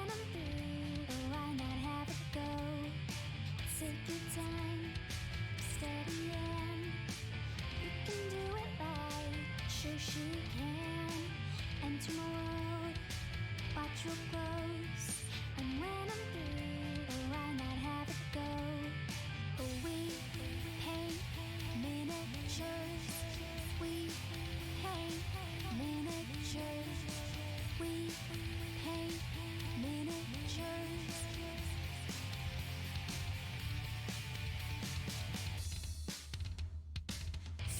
I'm through, why not have it go? Take your time, steady and you can do it right. Shoshie can enter my world, watch real close. And when I'm through, why not have it go? We paint miniatures. We paint miniatures. We paint miniatures.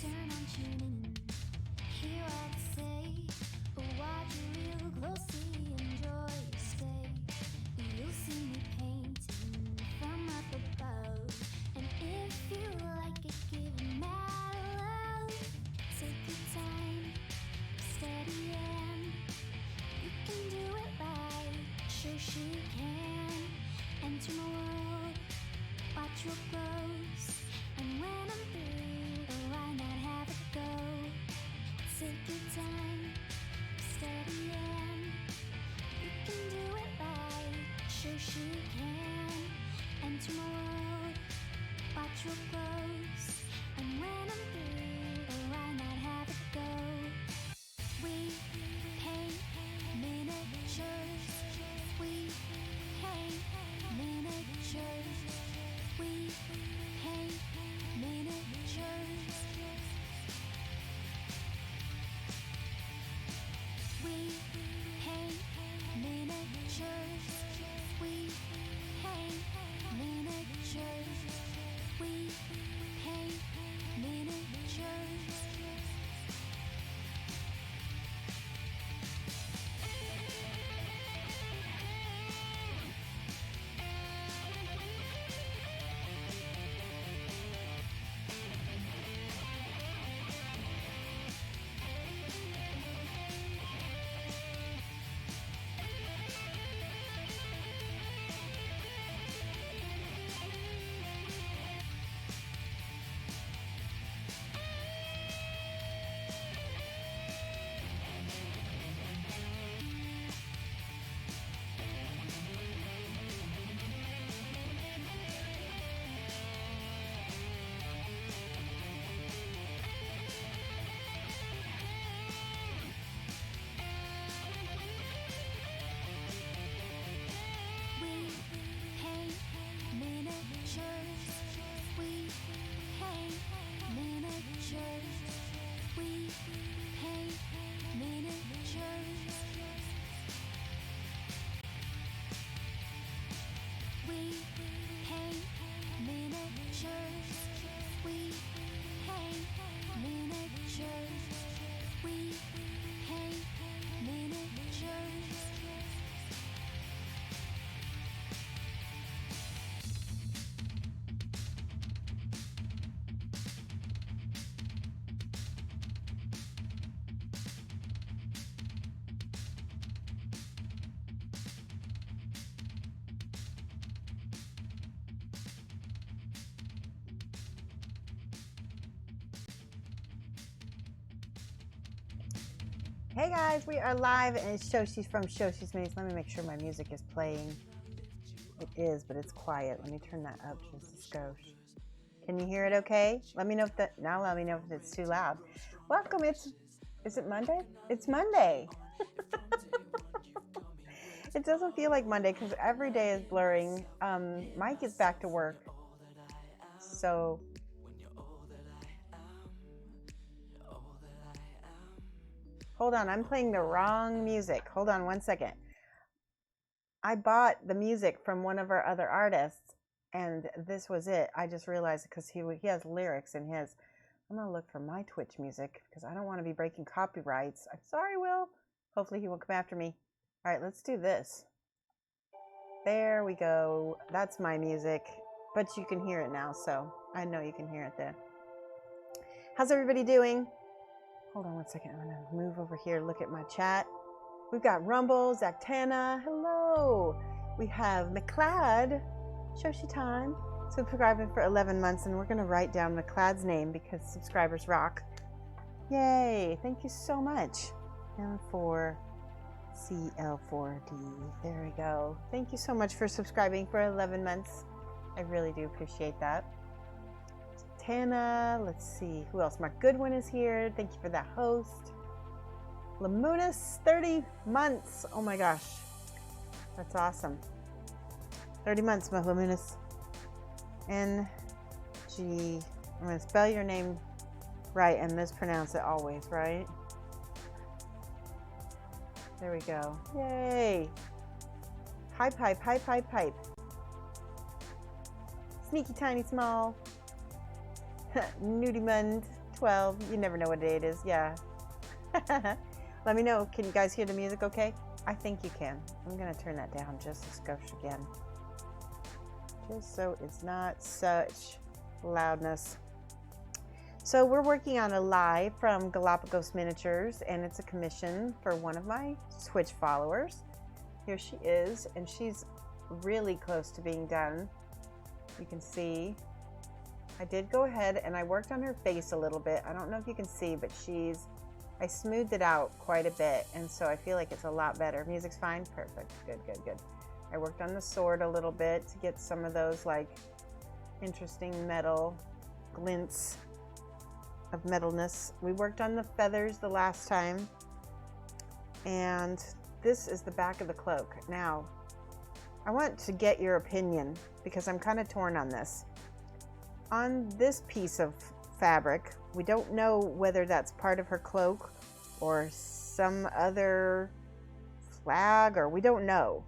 Turn on tuning, hear all I say. Watch real closely, enjoy your stay. You'll see me painting from up above, and if you like it, give it mad love. Take your time, steady and you can do it right. Shoshie can enter my world, watch real close. And when I'm through, why not have it go? Take your time, steady and you can do it right. Shoshie can enter my world, watch real close. And when I'm through, why not have it go? We paint miniatures. We paint miniatures. We paint miniatures. We paint miniatures. We paint miniatures. We paint miniatures. We paint miniatures. We paint miniatures. We paint miniatures. We paint miniatures. We paint miniatures. We paint miniatures. Hey guys, we are live and it's Shoshie from Shoshie's Minis. Let me make sure my music is playing. It is, but it's quiet. Let me turn that up just a skosh. Can you hear it okay? Let me know if let me know if it's too loud. Welcome, is it Monday? It's Monday. It doesn't feel like Monday because every day is blurring. Mike is back to work. So hold on, I'm playing the wrong music. Hold on one second. I bought the music from one of our other artists, and this was it. I just realized because he has lyrics in his. I'm going to look for my Twitch music because I don't want to be breaking copyrights. I'm sorry, Will. Hopefully he won't come after me. All right, let's do this. There we go. That's my music, but you can hear it now, so I know you can hear it there. How's everybody doing? Hold on one second. I'm going to move over here, look at my chat. We've got Rumble, Zactana, hello. We have McLeod, Shoshie time, subscribing for 11 months, and we're going to write down McLeod's name because subscribers rock. Yay, thank you so much. And for CL4D. There we go. Thank you so much for subscribing for 11 months. I really do appreciate that. Tana, let's see. Who else? Mark Goodwin is here. Thank you for that host. Lamunis, 30 months. Oh my gosh. That's awesome. 30 months, Lamunis. NG. I'm going to spell your name right and mispronounce it always, right? There we go. Yay. Hi pipe, hi pipe, pipe. Sneaky tiny small. Nudimund 12. You never know what day it is. Yeah. Let me know. Can you guys hear the music okay? I think you can. I'm going to turn that down just a skosh again. Just so it's not such loudness. So we're working on Alai from Galapagos Miniatures, and it's a commission for one of my Twitch followers. Here she is, and she's really close to being done. You can see I did go ahead and I worked on her face a little bit. I don't know if you can see, but I smoothed it out quite a bit, and so I feel like it's a lot better. Music's fine? Perfect. Good, good, good. I worked on the sword a little bit to get some of those like interesting metal glints of metalness. We worked on the feathers the last time, and this is the back of the cloak. Now, I want to get your opinion because I'm kind of torn on this. On this piece of fabric, we don't know whether that's part of her cloak or some other flag, or we don't know.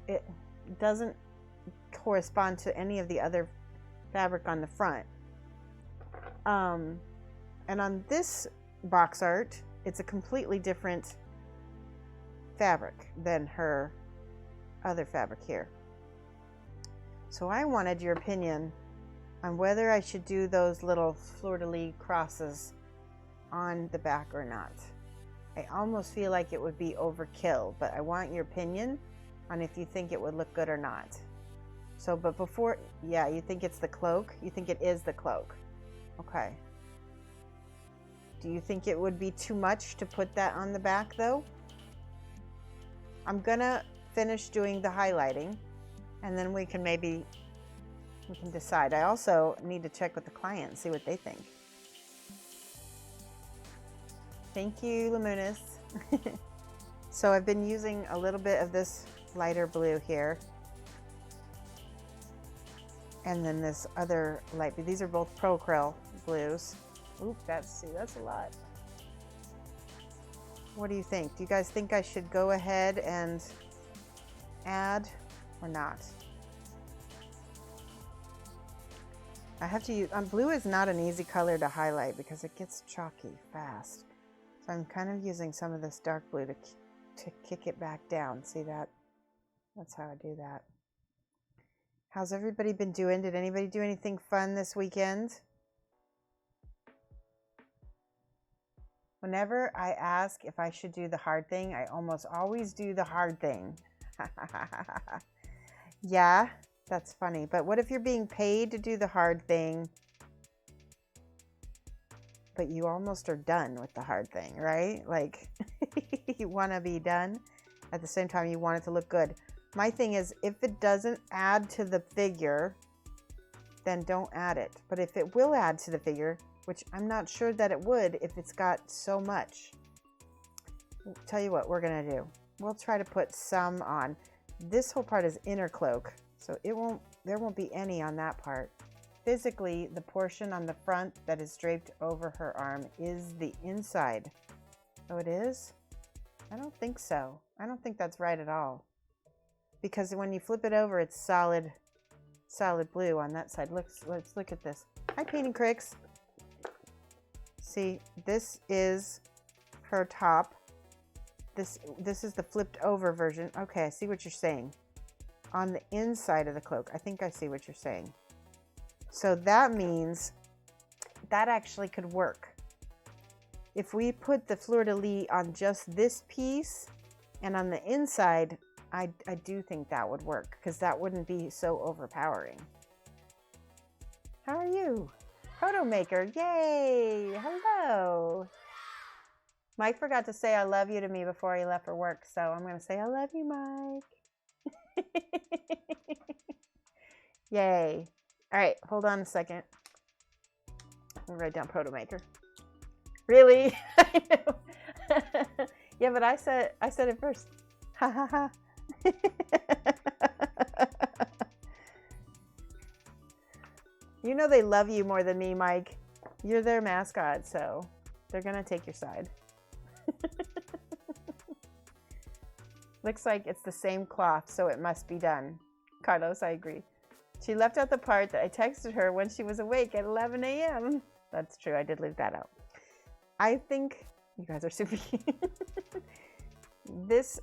It doesn't correspond to any of the other fabric on the front. And on this box art, it's a completely different fabric than her other fabric here. So I wanted your opinion on whether I should do those little fleur-de-lis crosses on the back or not. I almost feel like it would be overkill, but I want your opinion on if you think it would look good or not. So, but before, yeah, you think it's the cloak? You think it is the cloak? Okay. Do you think it would be too much to put that on the back though? I'm gonna finish doing the highlighting and then we can decide. I also need to check with the client and see what they think. Thank you, Lamunis. So I've been using a little bit of this lighter blue here. And then this other light blue. These are both Pro Acryl blues. Oop, that's a lot. What do you think? Do you guys think I should go ahead and add or not? I have to use, blue is not an easy color to highlight because it gets chalky fast. So I'm kind of using some of this dark blue to kick it back down. See that? That's how I do that. How's everybody been doing? Did anybody do anything fun this weekend? Whenever I ask if I should do the hard thing, I almost always do the hard thing. Yeah, that's funny. But what if you're being paid to do the hard thing, but you almost are done with the hard thing, right? Like, you want to be done. At the same time, you want it to look good. My thing is, if it doesn't add to the figure, then don't add it. But if it will add to the figure, which I'm not sure that it would if it's got so much. I'll tell you what we're going to do. We'll try to put some on. This whole part is inner cloak, so there won't be any on that part. Physically, the portion on the front that is draped over her arm is the inside. Oh, it is? I don't think so. I don't think that's right at all. Because when you flip it over, it's solid blue on that side. Let's look at this. Hi, Painting Cricks. See, this is her top. This is the flipped over version. Okay, I see what you're saying. On the inside of the cloak, I think I see what you're saying. So that means that actually could work. If we put the fleur-de-lis on just this piece and on the inside, I do think that would work because that wouldn't be so overpowering. How are you? Proto Maker, yay! Hello! Mike forgot to say I love you to me before he left for work, so I'm going to say I love you, Mike. Yay. All right, hold on a second. I'll write down Proto Maker. Really? I know. Yeah, but I said it first. Ha ha ha. You know they love you more than me, Mike. You're their mascot, so they're going to take your side. Looks like it's the same cloth, so it must be done. Carlos, I agree. She left out the part that I texted her when she was awake at 11 a.m. That's true. I did leave that out. I think you guys are super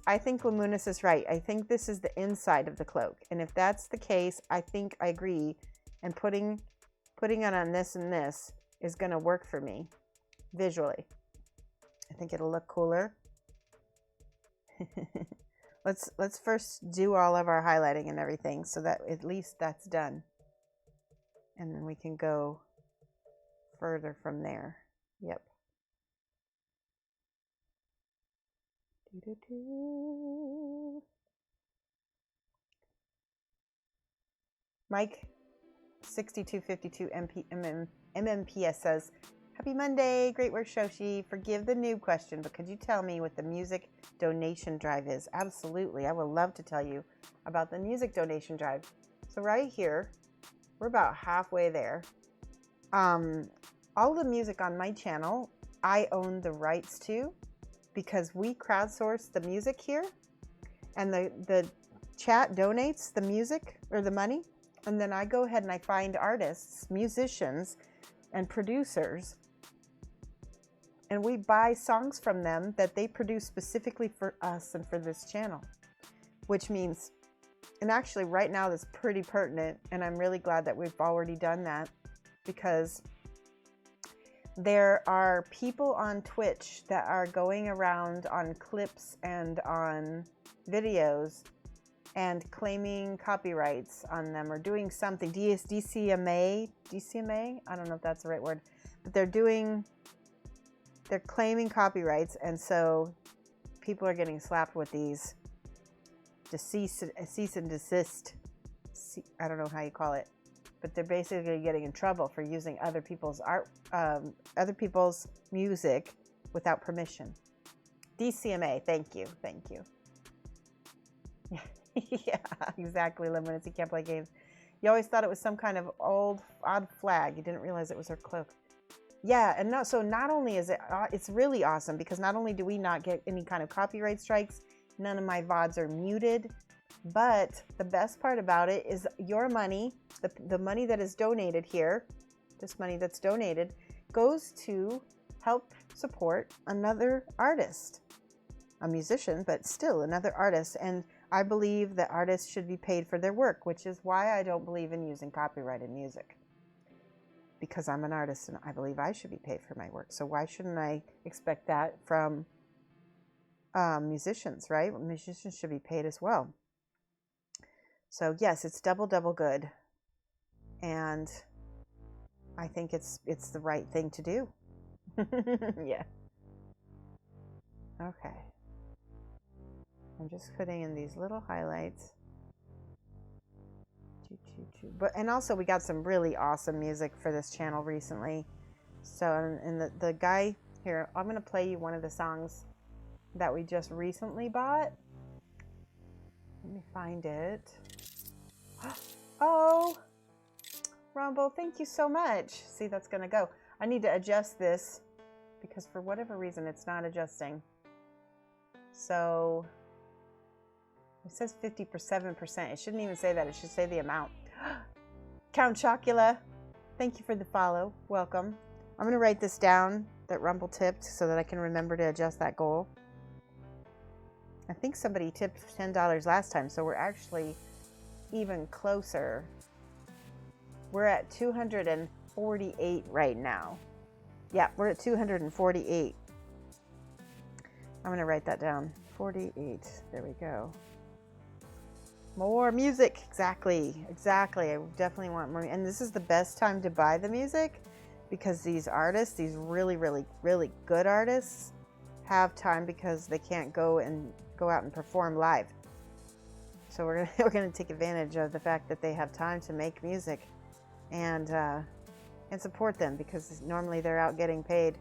I think Lamunis is right. I think this is the inside of the cloak. And if that's the case, I think I agree. And putting it on this and this is going to work for me visually. I think it'll look cooler. Let's first do all of our highlighting and everything so that at least that's done. And then we can go further from there. Yep. Mike 6252 MMPS says, Happy Monday, great work, Shoshie. Forgive the noob question, but could you tell me what the music donation drive is? Absolutely, I would love to tell you about the music donation drive. So right here, we're about halfway there. All the music on my channel, I own the rights to because we crowdsource the music here, and the chat donates the music or the money, and then I go ahead and I find artists, musicians, and producers, and we buy songs from them that they produce specifically for us and for this channel, which means, and actually right now that's pretty pertinent, and I'm really glad that we've already done that, because there are people on Twitch that are going around on clips and on videos and claiming copyrights on them or doing something. DCMA? I don't know if that's the right word, but they're claiming copyrights, and so people are getting slapped with these cease and desist. I don't know how you call it, but they're basically getting in trouble for using other people's art, other people's music without permission. DCMA, thank you. Yeah, exactly, Lemon. You can't play games. You always thought it was some kind of odd flag. You didn't realize it was her cloak. Yeah, and no, so not only is it's really awesome because not only do we not get any kind of copyright strikes, none of my VODs are muted, but the best part about it is your money, the money that is donated here, this money that's donated, goes to help support another artist, a musician, but still another artist. And I believe that artists should be paid for their work, which is why I don't believe in using copyrighted music. Because I'm an artist and I believe I should be paid for my work. So why shouldn't I expect that from musicians, right? Musicians should be paid as well. So yes, it's double good. And I think it's the right thing to do. Yeah. Okay. I'm just putting in these little highlights. But and also we got some really awesome music for this channel recently. So and the guy here, I'm gonna play you one of the songs that we just recently bought. Let me find it. Oh, Rumble, thank you so much. See, that's gonna go. I need to adjust this because for whatever reason it's not adjusting. So it says 57%. It shouldn't even say that. It should say the amount. Count Chocula, thank you for the follow. Welcome. I'm going to write this down that Rumble tipped so that I can remember to adjust that goal. I think somebody tipped $10 last time, so we're actually even closer. We're at 248 right now. Yeah, we're at 248. I'm going to write that down. 48. There we go. More music. Exactly. I definitely want more. And this is the best time to buy the music because these artists, these really good artists, have time because they can't go out and perform live. So we're gonna take advantage of the fact that they have time to make music and support them, because normally they're out getting paid.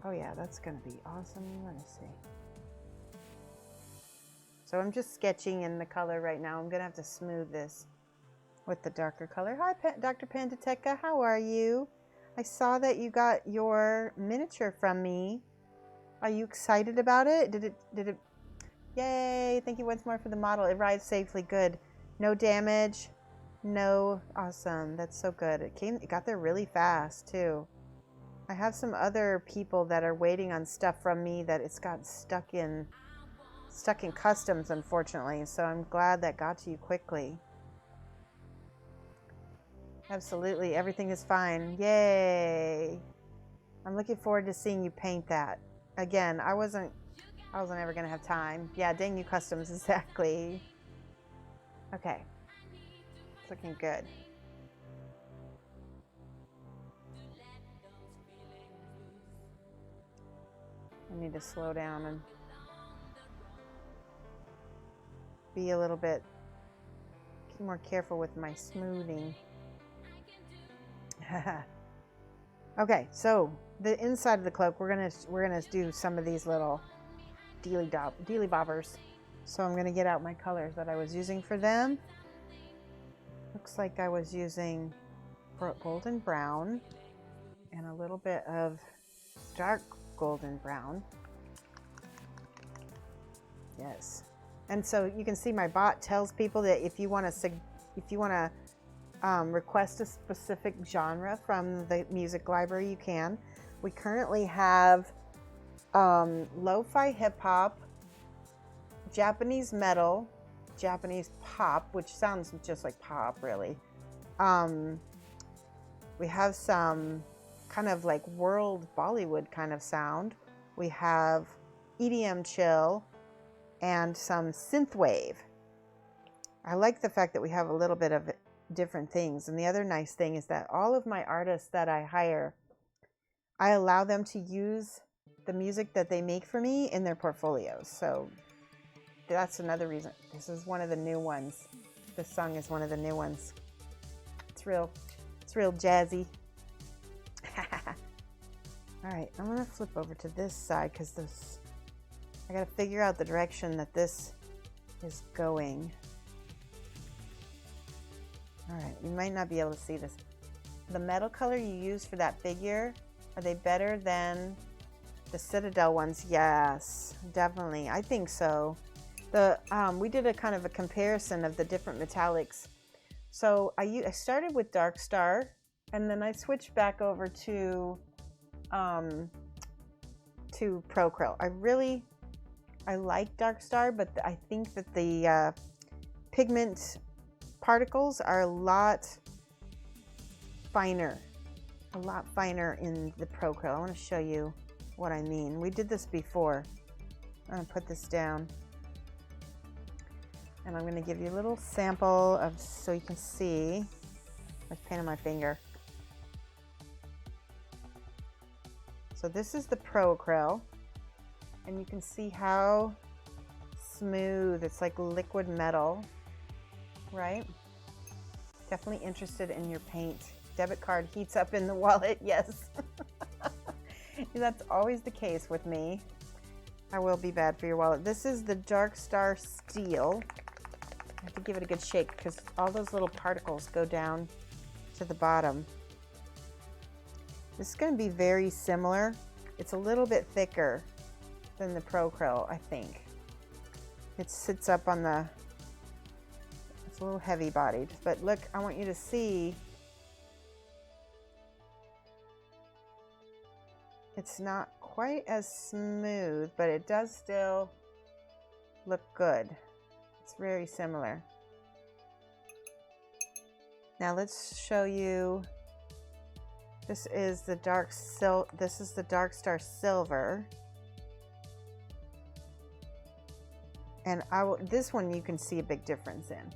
Oh yeah, that's gonna be awesome. Let me see. So I'm just sketching in the color right now. I'm gonna have to smooth this with the darker color. Hi, Dr. Pandateca, how are you? I saw that you got your miniature from me. Are you excited about it? Did it? Yay! Thank you once more for the model. It arrived safely. Good. No damage. No. Awesome. That's so good. It got there really fast too. I have some other people that are waiting on stuff from me that it's got stuck in customs, unfortunately. So I'm glad that got to you quickly. Absolutely. Everything is fine. Yay. I'm looking forward to seeing you paint that. Again, I wasn't ever going to have time. Yeah, dang you customs, exactly. Okay. It's looking good. I need to slow down and be a little bit more careful with my smoothing. Okay, so the inside of the cloak, we're gonna do some of these little dealy bobbers. So I'm gonna get out my colors that I was using for them. Looks like I was using golden brown and a little bit of dark golden brown. Yes, and so you can see my bot tells people that if you want to request a specific genre from the music library, you can. We currently have lo-fi hip-hop, Japanese metal, Japanese pop, which sounds just like pop, really. We have some kind of like world Bollywood kind of sound. We have EDM chill and some synthwave. I like the fact that we have a little bit of different things. And the other nice thing is that all of my artists that I hire, I allow them to use the music that they make for me in their portfolios. So that's another reason. This is one of the new ones. This song is one of the new ones. It's real jazzy. All right, I'm gonna flip over to this side because I gotta figure out the direction that this is going. All right, you might not be able to see this. The metal color you use for that figure, are they better than the Citadel ones? Yes, definitely. I think so. We did a kind of a comparison of the different metallics. So I started with Dark Star, and then I switched back over to Procryl. I like Dark Star, but I think that the pigment particles are a lot finer in the Procryl. I want to show you what I mean. We did this before. I'm going to put this down, and I'm going to give you a little sample of so you can see. I painted my finger. So this is the Procryl, and you can see how smooth. It's like liquid metal. Right? Definitely interested in your paint. Debit card heats up in the wallet. Yes. That's always the case with me. I will be bad for your wallet. This is the Dark Star Steel. I have to give it a good shake because all those little particles go down to the bottom. This is going to be very similar. It's a little bit thicker than the Procryl, I think. It sits up on the... It's a little heavy bodied, but look, I want you to see it's not quite as smooth, but it does still look good. It's very similar. Now let's show you. This is the Dark Star Silver. And this one you can see a big difference in.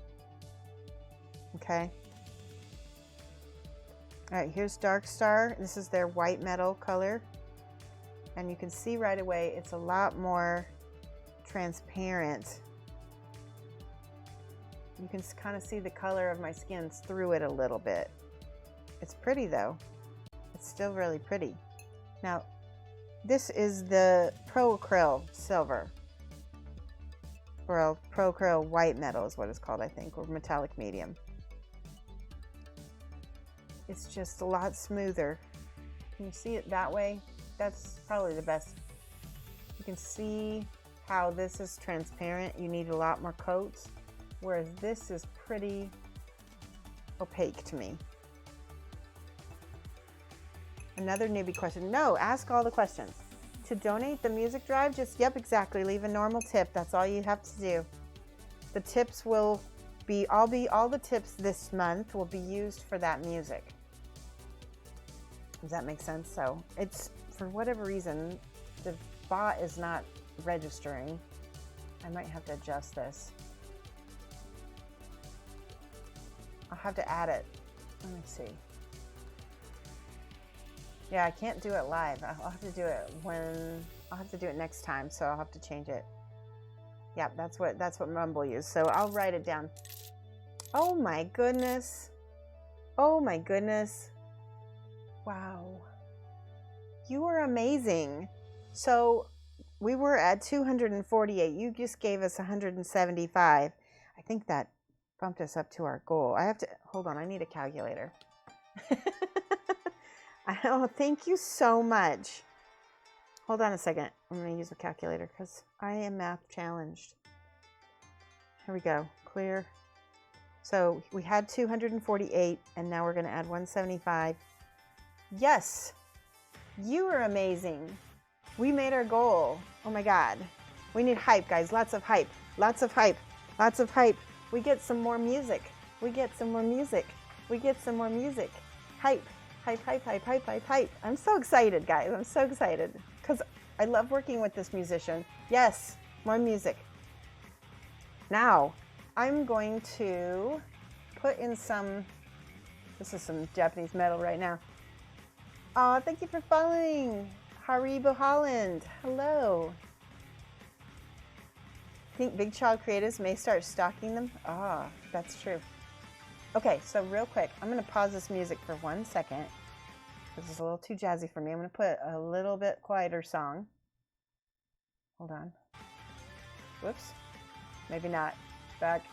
Okay. All right, here's Dark Star. This is their white metal color. And you can see right away it's a lot more transparent. You can kind of see the color of my skin through it a little bit. It's pretty though. It's still really pretty. Now, this is the Pro Acryl Silver. Or Pro Acryl White Metal is what it's called, I think, or Metallic Medium. It's just a lot smoother. Can you see it that way? That's probably the best. You can see how this is transparent. You need a lot more coats, whereas this is pretty opaque to me. Another newbie question. No, ask all the questions. To donate the music drive, just, yep, exactly. Leave a normal tip. That's all you have to do. The tips will be, all the tips this month will be used for that music. Does that make sense? So it's, for whatever reason, the bot is not registering. I might have to adjust this. I'll have to add it. Let me see. Yeah, I can't do it live. I'll have to do it I'll have to do it next time, so I'll have to change it. Yeah, that's what Mumble used. So I'll write it down. Oh my goodness. Oh my goodness. Wow. You are amazing. So we were at 248. You just gave us 175. I think that bumped us up to our goal. I have to, hold on, I need a calculator. Oh, thank you so much. Hold on a second. I'm going to use a calculator because I am math challenged. Here we go. Clear. So we had 248 and now we're going to add 175. Yes. You are amazing. We made our goal. Oh my God. We need hype, guys. Lots of hype. Lots of hype. Lots of hype. We get some more music. We get some more music. We get some more music. Hype. Hype, hype, hype, hype, hype, hype. I'm so excited, guys. I'm so excited because I love working with this musician. Yes, more music. Now, I'm going to put in some, this is some Japanese metal right now. Oh, thank you for following. Haribo Holland. Hello. Think Big Child Creatives may start stocking them? Ah, that's true. Okay, so real quick, I'm going to pause this music for 1 second. This is a little too jazzy for me. I'm going to put a little bit quieter song. Hold on. Whoops. Maybe not. Back.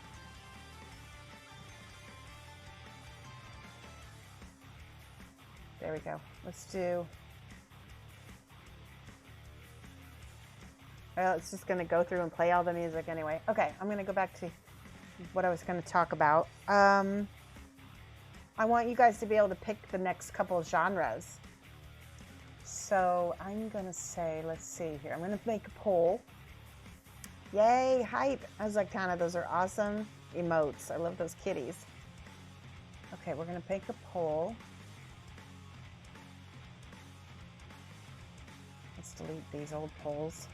There we go. Let's do... Well, it's just going to go through and play all the music anyway. Okay, I'm going to go back to what I was going to talk about. I want you guys to be able to pick the next couple of genres. So I'm going to say, let's see here. I'm going to make a poll. Yay, hype. I was like, Tana, those are awesome emotes. I love those kitties. Okay, we're going to make a poll. Let's delete these old polls.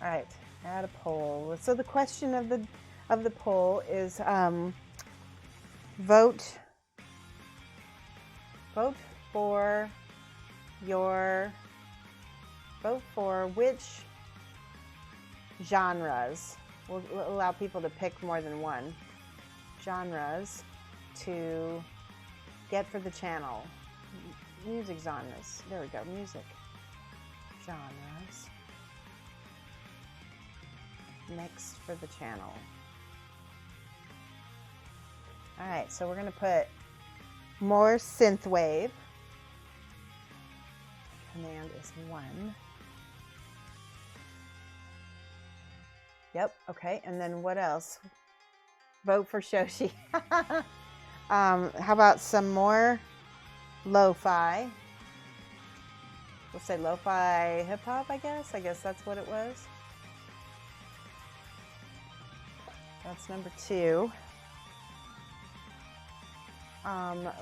All right, add a poll. So the question of the poll is vote for which genres. We'll allow people to pick more than one genres to get for the channel. Music genres. There we go. Music genres. Next for the channel. All right, so we're going to put more synthwave. Command is 1. Yep, okay, and then what else? Vote for Shoshie. How about some more lo-fi? We'll say lo-fi hip-hop, I guess. I guess that's what it was. That's number 2.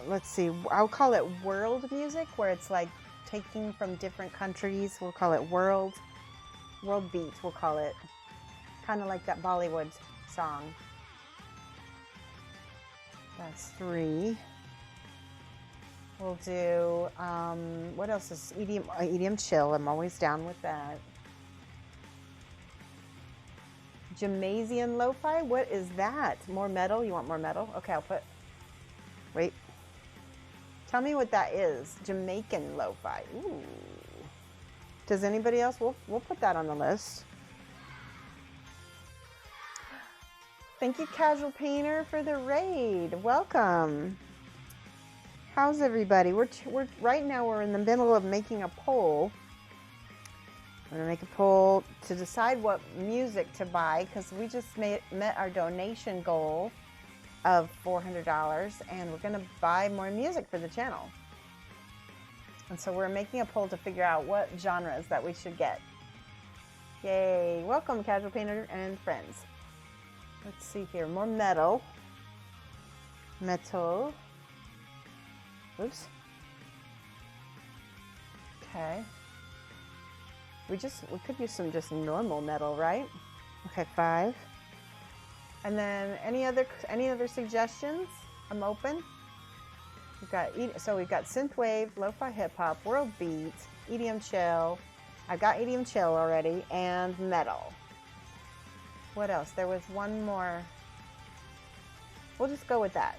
Let's see. I'll call it world music, where it's like taking from different countries. We'll call it world beat. We'll call it kind of like that Bollywood song. That's 3. We'll do, what else is EDM chill? I'm always down with that. Jamaican lo-fi, what is that? More metal? You want more metal? Okay, I'll put, wait. Tell me what that is. Jamaican lo-fi. Ooh. Does anybody else? We'll put that on the list. Thank you, Casual Painter, for the raid. Welcome. How's everybody? We're right now we're in the middle of making a poll. I'm gonna make a poll to decide what music to buy because we just met our donation goal of $400, and we're gonna buy more music for the channel. And so we're making a poll to figure out what genres that we should get. Yay! Welcome, Casual Painter and friends. Let's see here. More metal. Metal. Oops. Okay. We could use some just normal metal, right? Okay, 5. And then any other suggestions? I'm open. We've got synthwave, lo-fi hip hop, world beat, EDM chill. I've got EDM chill already, and metal. What else? There was one more. We'll just go with that.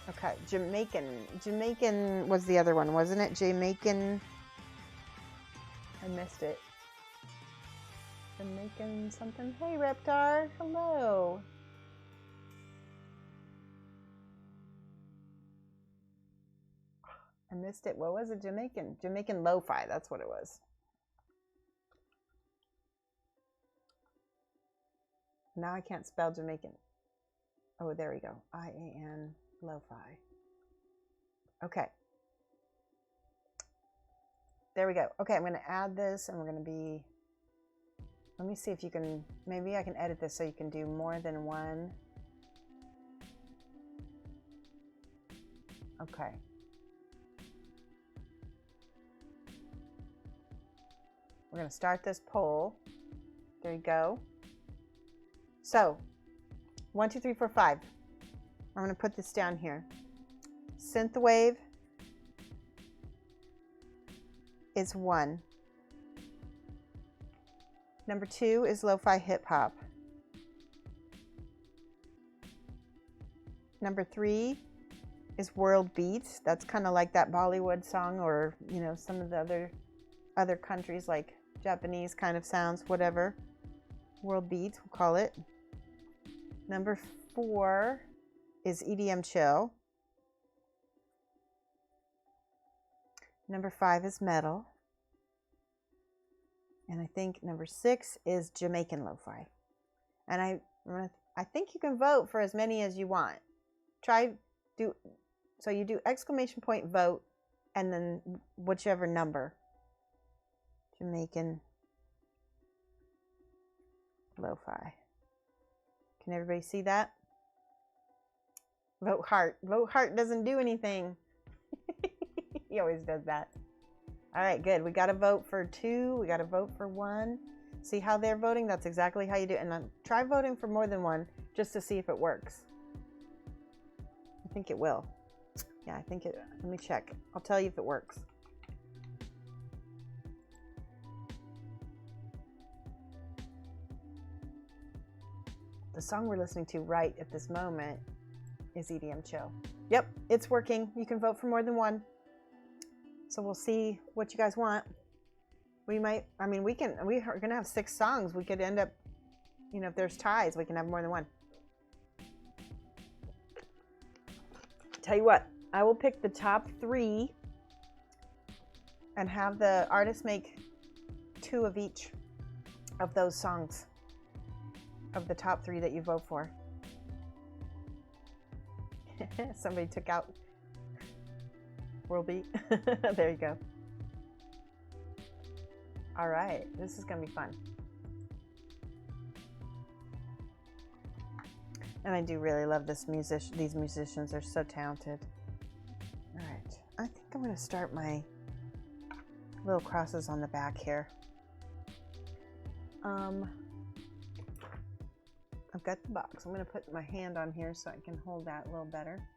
Okay, Jamaican was the other one, wasn't it? Jamaican. I missed it. Jamaican something. Hey, Reptar. Hello. I missed it. What was it? Jamaican lo-fi. That's what it was. Now I can't spell Jamaican. Oh, there we go. I-A-N lo-fi. Okay. There we go. Okay, I'm going to add this, and we're going to be... Let me see if you can... Maybe I can edit this so you can do more than one. Okay. We're going to start this poll. There you go. So, 1, 2, 3, 4, 5. I'm going to put this down here. Synthwave is 1. Number 2 is lo-fi hip hop. Number 3 is world beats. That's kind of like that Bollywood song, or you know, some of the other countries, like Japanese kind of sounds, whatever. World beats, we'll call it. Number 4 is EDM chill. Number 5 is metal. And I think number 6 is Jamaican lo-fi. And I think you can vote for as many as you want. So you do exclamation point vote and then whichever number. Jamaican lo-fi. Can everybody see that? Vote heart. Vote heart doesn't do anything. He always does that. All right, good. We got to vote for 2. We got to vote for 1. See how they're voting? That's exactly how you do it. And then try voting for more than 1 just to see if it works. I think it will. Yeah, I think it. Let me check. I'll tell you if it works. The song we're listening to right at this moment is EDM Chill. Yep, it's working. You can vote for more than 1. So we'll see what you guys want. We might, I mean, we are going to have 6 songs. We could end up, you know, if there's ties, we can have more than 1. Tell you what, I will pick the top 3 and have the artist make 2 of each of those songs, of the top 3 that you vote for. Somebody took out World Beat. There you go. All right, this is gonna be fun. And I do really love this these musicians are so talented. All right, I think I'm gonna start my little crosses on the back here. I've got the box. I'm gonna put my hand on here so I can hold that a little better.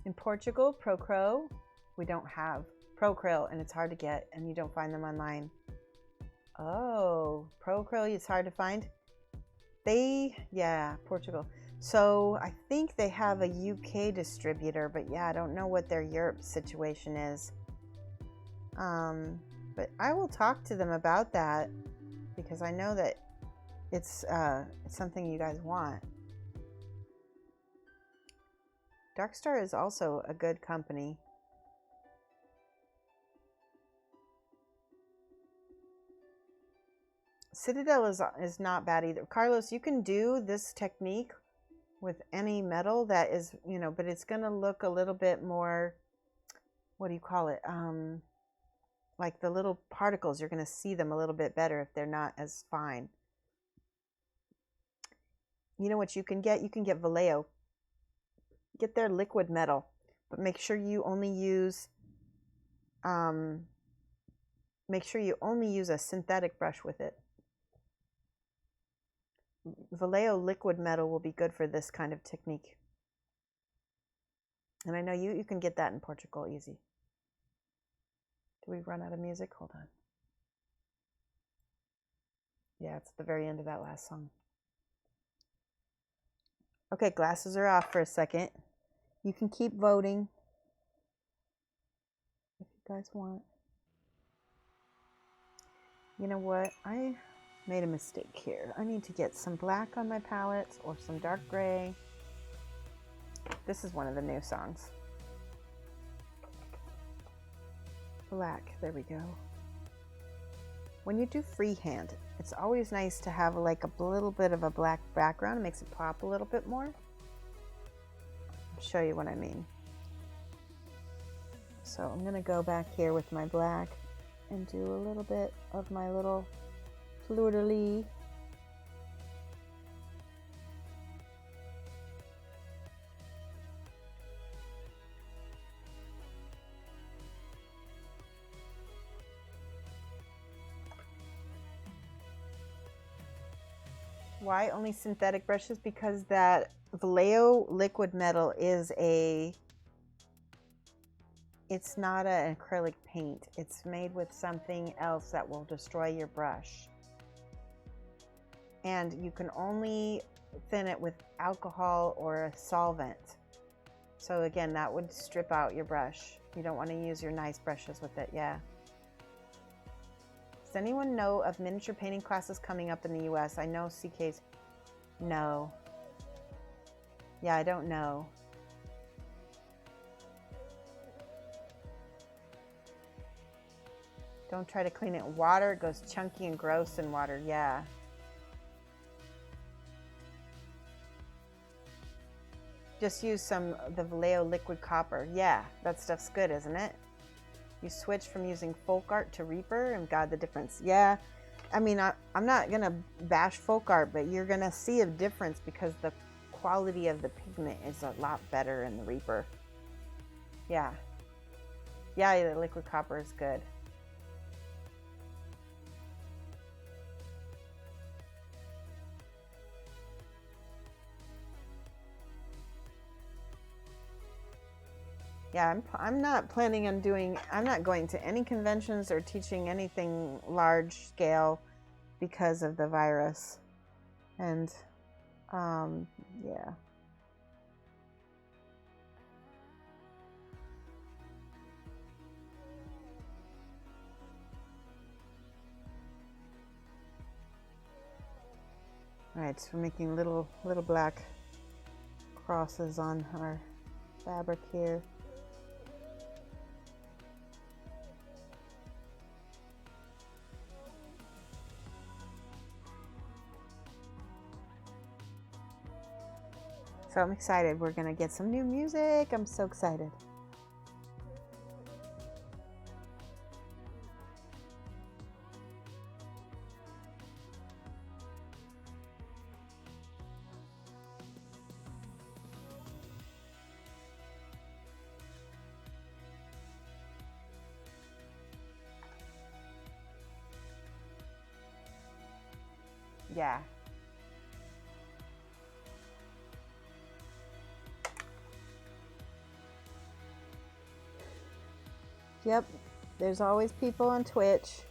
In Portugal, Procro, we don't have Procro, and it's hard to get, and you don't find them online. Oh, Procro, it's hard to find. Yeah, Portugal. So I think they have a UK distributor, but yeah, I don't know what their Europe situation is. But I will talk to them about that because I know that it's something you guys want. Darkstar is also a good company. Citadel is not bad either. Carlos, you can do this technique with any metal that is, you know, but it's going to look a little bit more, what do you call it? Like the little particles, you're going to see them a little bit better if they're not as fine. You know what you can get? You can get Vallejo. Get their liquid metal, but make sure you only use a synthetic brush with it. Vallejo liquid metal will be good for this kind of technique. And I know you can get that in Portugal easy. Do we run out of music? Hold on. Yeah, it's at the very end of that last song. Okay, glasses are off for a second. You can keep voting if you guys want. You know what? I made a mistake here. I need to get some black on my palette or some dark gray. This is one of the new songs. Black, there we go. When you do freehand, it's always nice to have like a little bit of a black background. It makes it pop a little bit more. I'll show you what I mean. So I'm gonna go back here with my black and do a little bit of my little fleur-de-lis. Why only synthetic brushes? Because that Vallejo liquid metal is it's not an acrylic paint. It's made with something else that will destroy your brush. And you can only thin it with alcohol or a solvent. So again, that would strip out your brush. You don't want to use your nice brushes with it, yeah. Does anyone know of miniature painting classes coming up in the US? I know CK's, no. Yeah, I don't know. Don't try to clean it in water. It goes chunky and gross in water, yeah. Just use the Vallejo liquid copper. Yeah, that stuff's good, isn't it? You switch from using folk art to Reaper, and God, the difference. Yeah, I mean, I'm not gonna bash folk art, but you're gonna see a difference because the quality of the pigment is a lot better in the Reaper. Yeah, the liquid copper is good. Yeah, I'm not planning on I'm not going to any conventions or teaching anything large scale because of the virus. And, yeah. All right, so we're making little black crosses on our fabric here. So I'm excited. We're gonna get some new music. I'm so excited. Yeah. Yep, there's always people on Twitch.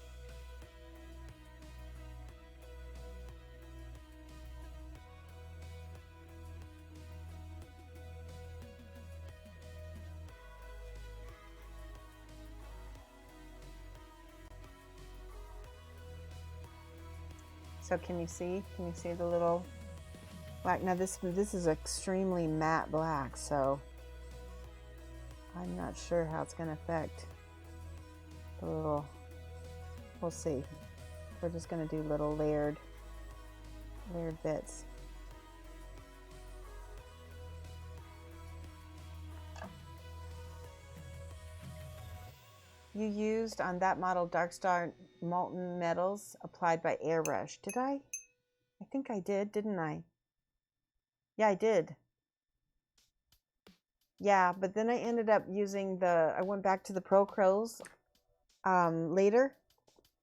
So can you see? Can you see the little black? Now this is extremely matte black, so I'm not sure how it's going to affect the little. We'll see. We're just going to do little layered bits. You used on that model Darkstar molten metals applied by airbrush. Did I? I think I did, didn't I? Yeah, I did. Yeah, but then I ended up using I went back to the Pro Curls later.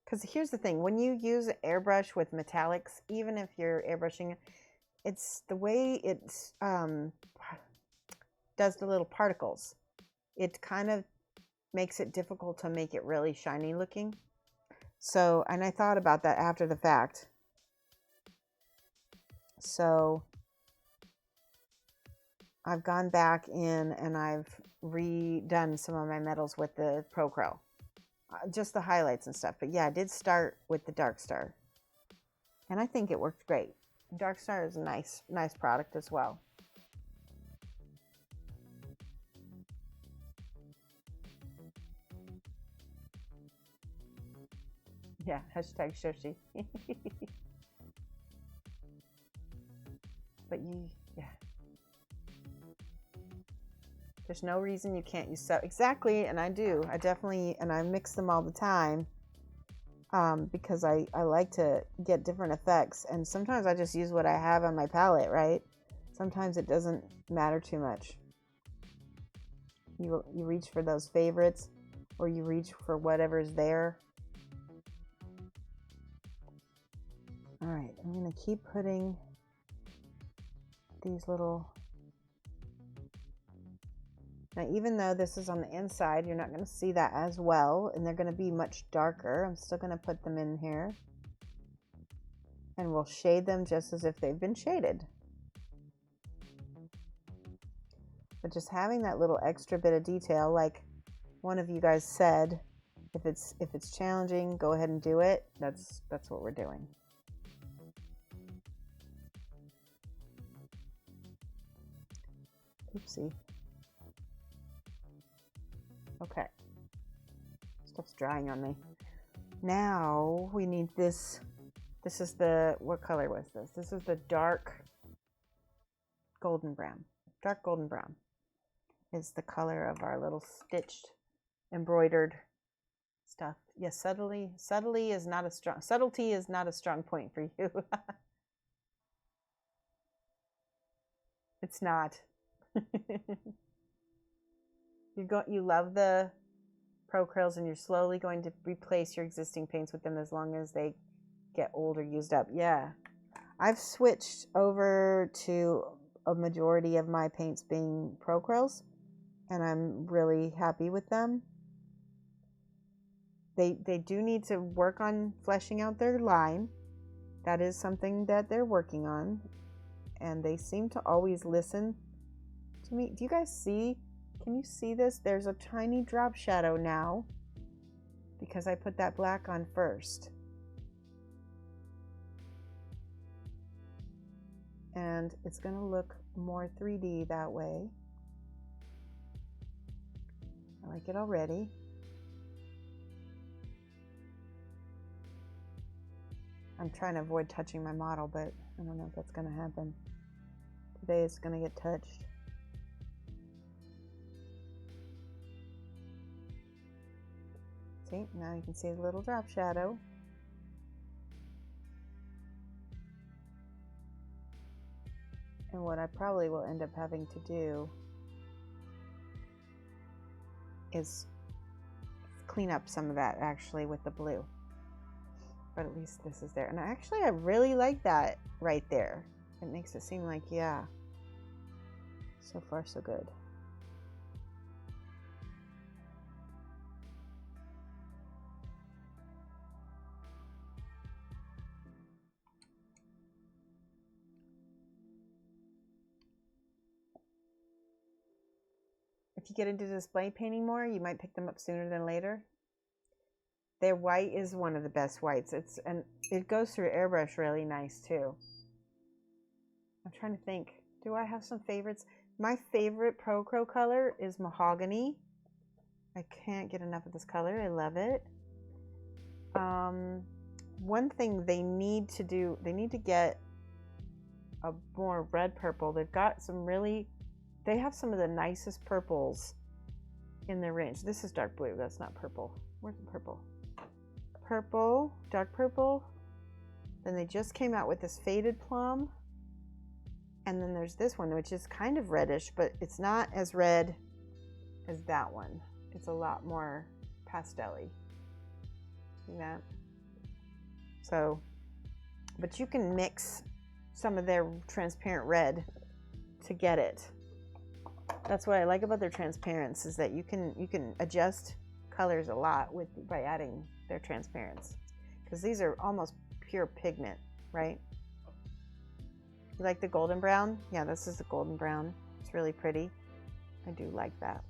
Because here's the thing, when you use airbrush with metallics, even if you're airbrushing, it's the way it does the little particles. It kind of makes it difficult to make it really shiny looking. So, and I thought about that after the fact. So I've gone back in and I've redone some of my metals with the Pro Curl. Just the highlights and stuff. But yeah, I did start with the Darkstar. And I think it worked great. Darkstar is a nice product as well. Yeah, hashtag Shoshie. But yeah. There's no reason you can't use so exactly, and I do. I definitely, and I mix them all the time because I like to get different effects, and sometimes I just use what I have on my palette, right? Sometimes it doesn't matter too much. You reach for those favorites, or you reach for whatever's there. All right, I'm gonna keep putting these little. Now, even though this is on the inside, you're not going to see that as well, and they're going to be much darker. I'm still going to put them in here, and we'll shade them just as if they've been shaded. But just having that little extra bit of detail, like one of you guys said, if it's challenging, go ahead and do it. That's what we're doing. Oopsie. Okay, stuff's drying on me. Now we need this. This is the, what color was this? This is the dark golden brown. Dark golden brown is the color of our little stitched, embroidered stuff. Yes, subtlety is not a strong point for you. It's not. You love the Pro Curls, and you're slowly going to replace your existing paints with them as long as they get old or used up. Yeah, I've switched over to a majority of my paints being Pro Curls, and I'm really happy with them. They do need to work on fleshing out their line. That is something that they're working on, and they seem to always listen to me. Do you guys see? Can you see this? There's a tiny drop shadow now because I put that black on first. And it's going to look more 3D that way. I like it already. I'm trying to avoid touching my model, but I don't know if that's going to happen. Today it's going to get touched. See, now you can see the little drop shadow. And what I probably will end up having to do is clean up some of that actually with the blue. But at least this is there. And I really like that right there. It makes it seem like, yeah, so far so good. if you get into display painting more, you might pick them up sooner than later. Their white is one of the best whites. And it goes through airbrush really nice too. I'm trying to think. Do I have some favorites? My favorite Procro color is mahogany. I can't get enough of this color. I love it. One thing they need to do, they need to get a more red purple. They've got some really, they have some of the nicest purples in their range. This is dark blue. That's not purple. Where's the purple? Purple, dark purple. Then they just came out with this faded plum. And then there's this one, which is kind of reddish, but it's not as red as that one. It's a lot more pastel-y. See that? So, but you can mix some of their transparent red to get it. That's what I like about their transparents, is that you can adjust colors a lot by adding their transparents, because these are almost pure pigment, right? You like the golden brown? Yeah, this is the golden brown. It's really pretty. I do like that.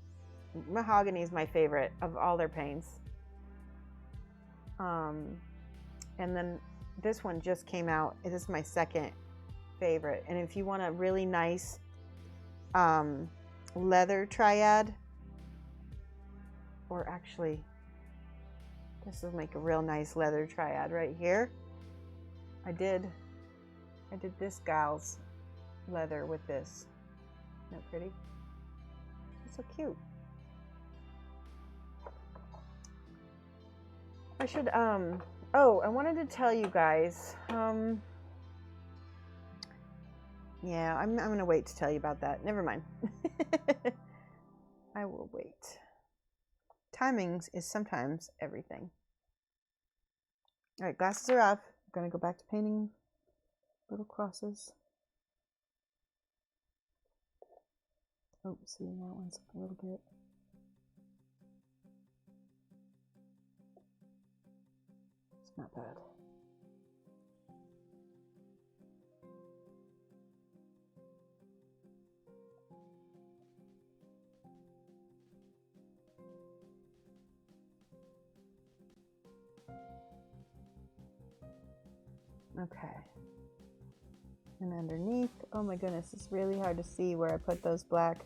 Mahogany is my favorite of all their paints. And then this one just came out. It is my second favorite. And if you want a really nice leather triad, or actually, this will make a real nice leather triad right here. I did this gal's leather with this. Isn't that pretty? It's so cute. I should, oh, I wanted to tell you guys, yeah, I'm gonna wait to tell you about that. Never mind. I will wait. Timing is sometimes everything. All right, glasses are off. I'm gonna go back to painting little crosses. Oh, see, that one's a little bit. It's not bad. Okay. And underneath, oh my goodness, it's really hard to see where I put those black.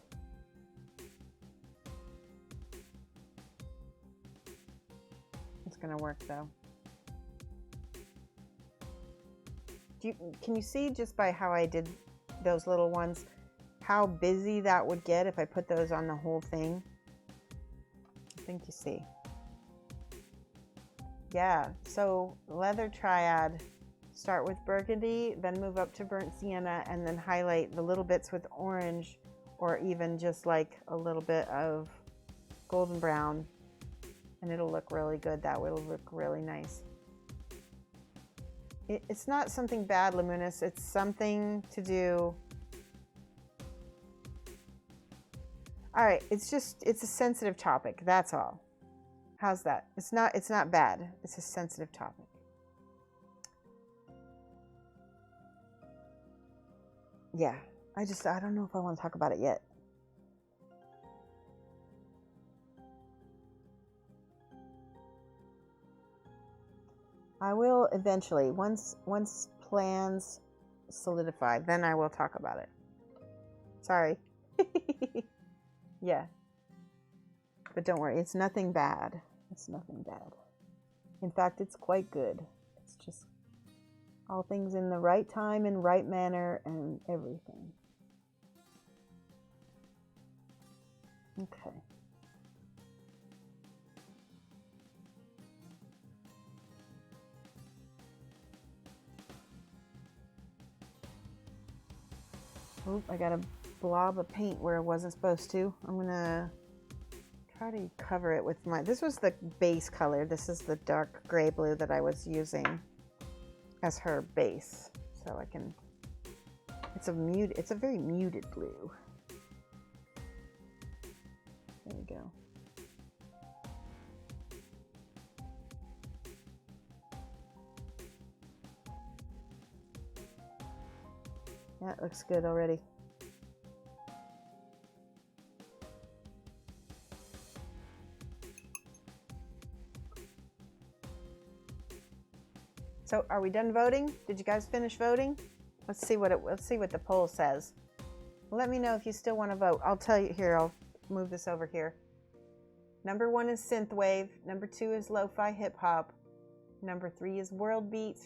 It's gonna work though. Can you see just by how I did those little ones, how busy that would get if I put those on the whole thing? I think you see. Yeah, so leather triad. Start with burgundy, then move up to burnt sienna, and then highlight the little bits with orange, or even just like a little bit of golden brown, and it'll look really good. That will look really nice. It's not something bad, Luminous. It's something to do. All right, it's a sensitive topic. That's all. How's that? It's not bad. It's a sensitive topic. Yeah, I don't know if I want to talk about it yet. I will eventually, once plans solidify, then I will talk about it. Sorry. Yeah. But don't worry, it's nothing bad. It's nothing bad. In fact, it's quite good. It's just all things in the right time and right manner and everything. Okay. Oop, I got a blob of paint where I wasn't supposed to. I'm gonna try to cover it with this was the base color. This is the dark gray blue that I was using as her base, so I can, it's a very muted blue. There we go. That looks good already. So are we done voting? Did you guys finish voting? Let's see what the poll says. Let me know if you still want to vote. I'll tell you here. I'll move this over here. Number 1 is synthwave. Number 2 is lo-fi hip hop. Number 3 is world beat.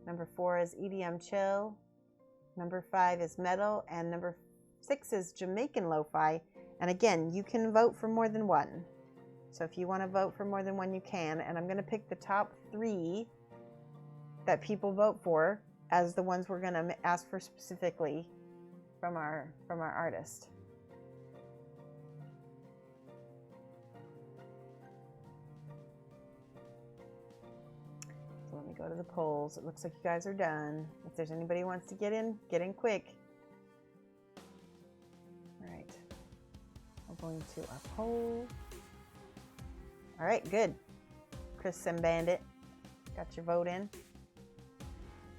Number 4 is EDM chill. Number 5 is metal, and number 6 is Jamaican lo-fi. And again, you can vote for more than one. So if you want to vote for more than one, you can. And I'm going to pick the top 3 that people vote for as the ones we're going to ask for specifically from our artist. So let me go to the polls. It looks like you guys are done. If there's anybody who wants to get in quick. All right. I'm going to our poll. All right, good. Chris and Bandit, got your vote in.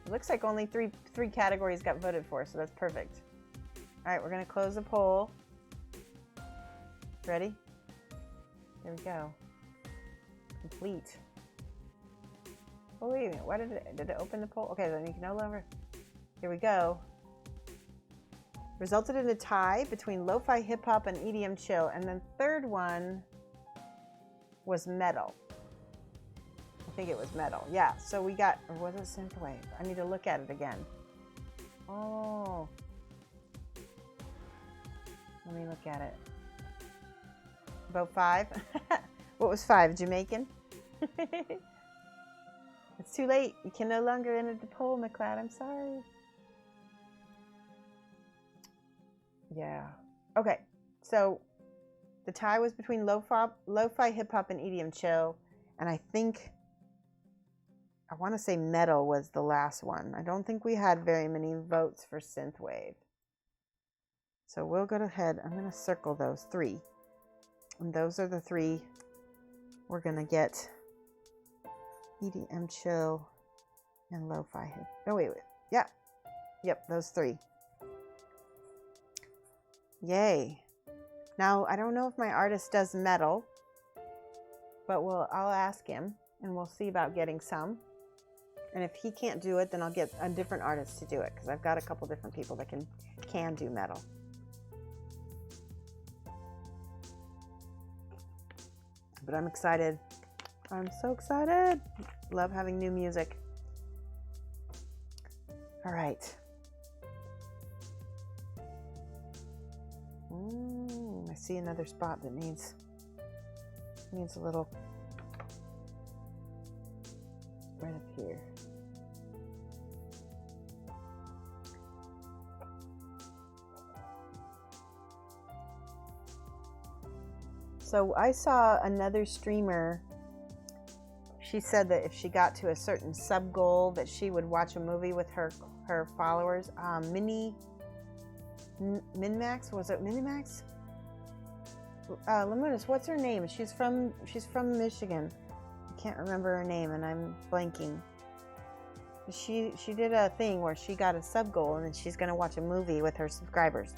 It looks like only three categories got voted for, so that's perfect. All right, we're going to close the poll. Ready? There we go. Complete. Oh, wait a minute. Why did it open the poll? Okay, then you can no longer. Here we go. Resulted in a tie between lo-fi hip hop and EDM chill, and then third one was metal. I think it was metal. Yeah. So we got, or was it synthwave? I need to look at it again. Oh. Let me look at it. Vote 5. What was 5? Jamaican? It's too late. You can no longer enter the poll, McLeod. I'm sorry. Yeah. Okay. So the tie was between lo-fi hip hop and EDM chill, and I want to say metal was the last one. I don't think we had very many votes for synthwave. So we'll go ahead. I'm going to circle those 3. And those are the 3 we're going to get. EDM chill and lo-fi hip. Oh, wait. Yeah. Yep, those 3. Yay. Now, I don't know if my artist does metal, but I'll ask him, and we'll see about getting some. And if he can't do it, then I'll get a different artist to do it, because I've got a couple different people that can do metal. But I'm excited. I'm so excited. Love having new music. All right. I see another spot that needs a little right up here. So I saw another streamer. She said that if she got to a certain sub goal, that she would watch a movie with her followers. Minmax, was it Minimax? Lamunas, what's her name? She's from Michigan. I can't remember her name, and I'm blanking. She did a thing where she got a sub goal, and then she's gonna watch a movie with her subscribers.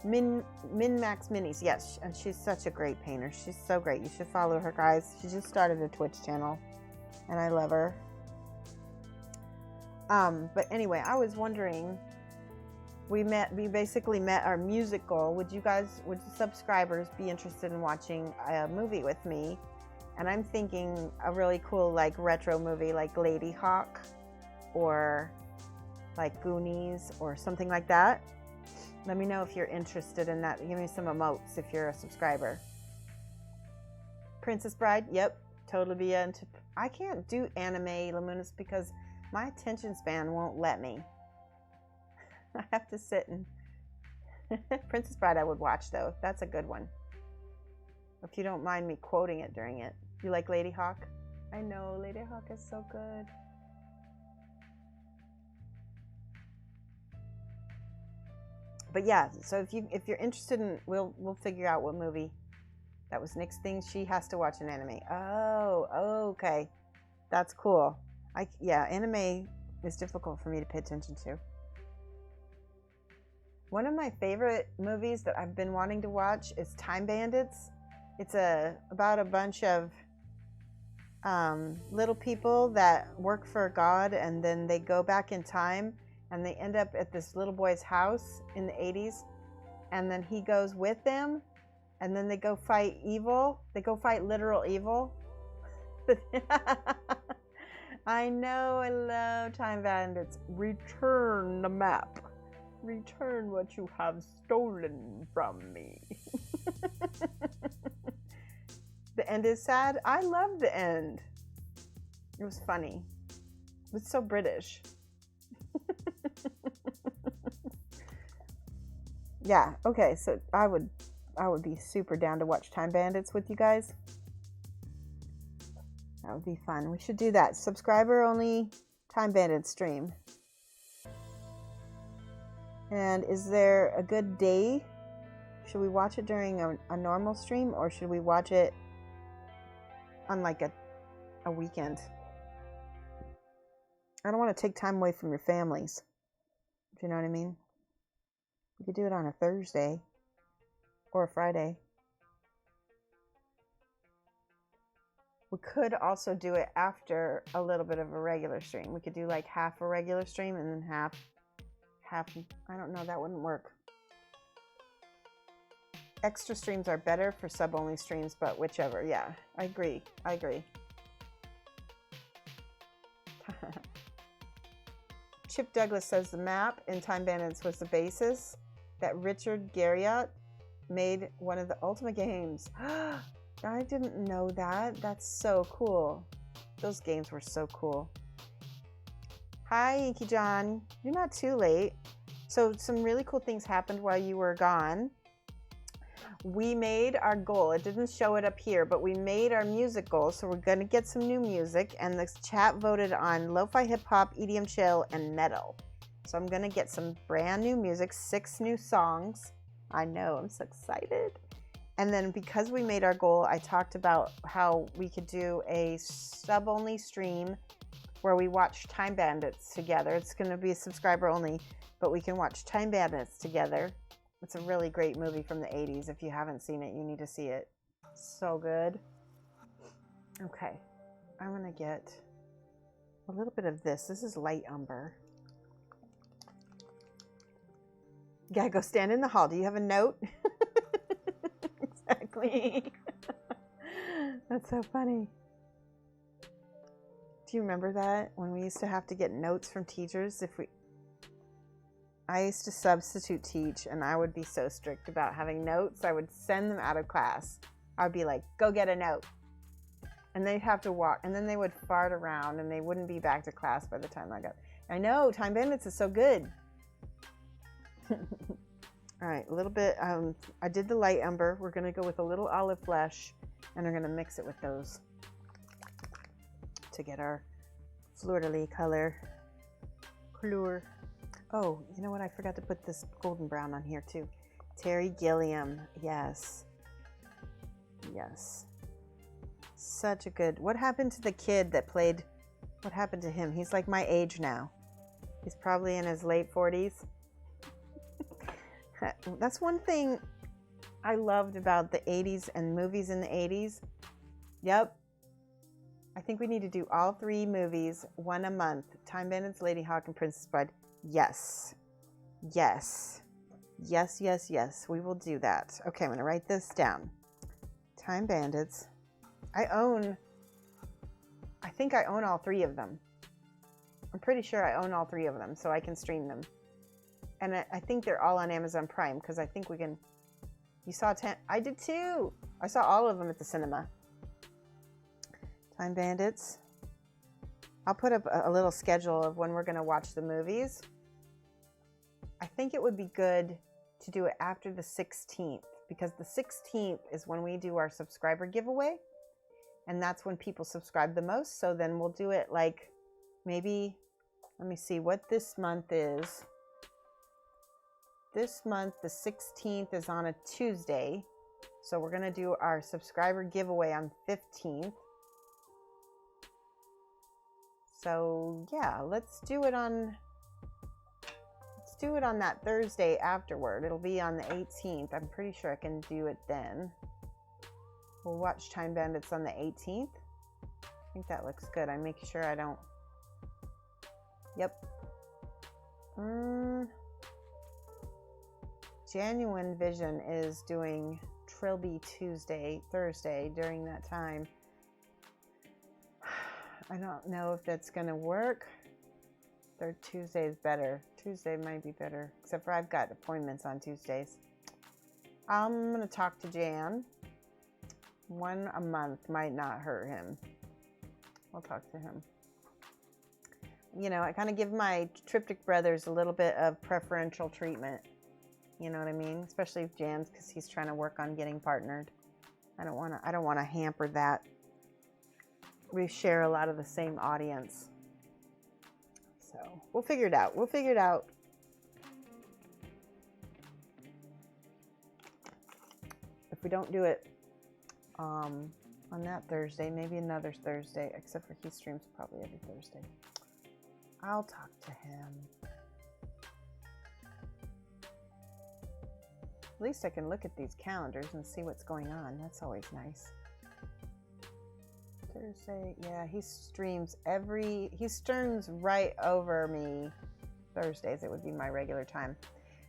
Minmax Minis, yes, and she's such a great painter. She's so great. You should follow her, guys. She just started a Twitch channel, and I love her. But anyway, I was wondering, we basically met our music goal. Would the subscribers be interested in watching a movie with me? And I'm thinking a really cool, like, retro movie like Lady Hawk or like Goonies or something like that. Let me know if you're interested in that. Give me some emotes if you're a subscriber. Princess Bride, yep, totally be into. I can't do anime, Lamunas, because my attention span won't let me. I have to sit and Princess Bride I would watch, though. That's a good one. If you don't mind me quoting it during it. You like Lady Hawk? I know, Lady Hawk is so good. But yeah, so if you're interested in, we'll figure out what movie. That was Nick's thing. She has to watch an anime. Oh, okay. That's cool. Yeah, anime is difficult for me to pay attention to. One of my favorite movies that I've been wanting to watch is Time Bandits. It's about a bunch of little people that work for God, and then they go back in time and they end up at this little boy's house in the 80s, and then he goes with them, and then they go fight evil. They go fight literal evil. I know, I love Time Bandits. Return the map. Return what you have stolen from me. The end is sad. I love the end. It was funny. It was so British. Yeah, okay, so I would be super down to watch Time Bandits with you guys. That would be fun. We should do that. Subscriber only Time Bandits stream. And is there a good day? Should we watch it during a normal stream, or should we watch it on like a weekend? I don't want to take time away from your families. Do you know what I mean? You could do it on a Thursday or a Friday. We could also do it after a little bit of a regular stream. We could do like half a regular stream and then half, I don't know, that wouldn't work. Extra streams are better for sub-only streams, but whichever, yeah, I agree. Chip Douglas says the map in Time Bandits was the basis that Richard Garriott made one of the Ultimate games. I didn't know that. That's so cool. Those games were so cool. Hi, Inky John. You're not too late. So some really cool things happened while you were gone. We made our goal. It didn't show it up here, but we made our music goal. So we're going to get some new music, and the chat voted on lo-fi hip hop, EDM chill, and metal. So I'm going to get some brand new music, 6 new songs. I know, I'm so excited. And then because we made our goal, I talked about how we could do a sub-only stream where we watch Time Bandits together. It's going to be subscriber only, but we can watch Time Bandits together. It's a really great movie from the 80s. If you haven't seen it, you need to see it. So good. Okay, I'm going to get a little bit of this. This is light umber. You gotta go stand in the hall. Do you have a note? Exactly. That's so funny. Do you remember that? When we used to have to get notes from teachers I used to substitute teach, and I would be so strict about having notes. I would send them out of class. I would be like, go get a note. And they'd have to walk, and then they would fart around, and they wouldn't be back to class by the time I got. I know, Time Bandits is so good. All right, a little bit. I did the light umber. We're going to go with a little olive flesh, and we're going to mix it with those to get our fleur-de-lis color. Oh, you know what? I forgot to put this golden brown on here too. Terry Gilliam. Yes. Yes. Such a good... What happened to the kid that played... What happened to him? He's like my age now. He's probably in his late 40s. That's one thing I loved about the 80s and movies in the 80s. Yep. I think we need to do all 3 movies, 1 a month. Time Bandits, Lady Hawk, and Princess Bride. Yes. Yes. Yes, yes, yes. We will do that. Okay, I'm going to write this down. Time Bandits. I think I own all 3 of them. I'm pretty sure I own all 3 of them, so I can stream them. And I think they're all on Amazon Prime, because I think we can... You saw 10... I did too! I saw all of them at the cinema. Time Bandits. I'll put up a little schedule of when we're going to watch the movies. I think it would be good to do it after the 16th, because the 16th is when we do our subscriber giveaway, and that's when people subscribe the most. So then we'll do it like maybe, let me see what this month is. This month, the 16th is on a Tuesday, so we're going to do our subscriber giveaway on 15th. So yeah, let's do it on that Thursday afterward. It'll be on the 18th. I'm pretty sure I can do it then. We'll watch Time Bandits on the 18th. think that looks good. I make sure I don't. Yep. Genuine Vision is doing Trilby Thursday during that time. I don't know if that's gonna work. Third Tuesday is better. Tuesday might be better, except for I've got appointments on Tuesdays. I'm gonna talk to Jan. One a month might not hurt him. I'll talk to him. You know, I kind of give my Triptych brothers a little bit of preferential treatment. You know what I mean? Especially if Jan's, because he's trying to work on getting partnered. I don't want to hamper that. We share a lot of the same audience. So we'll figure it out. We'll figure it out. If we don't do it on that Thursday, maybe another Thursday, except for he streams probably every Thursday. I'll talk to him. At least I can look at these calendars and see what's going on. That's always nice. Thursday, yeah, he streams right over me Thursdays. It would be my regular time.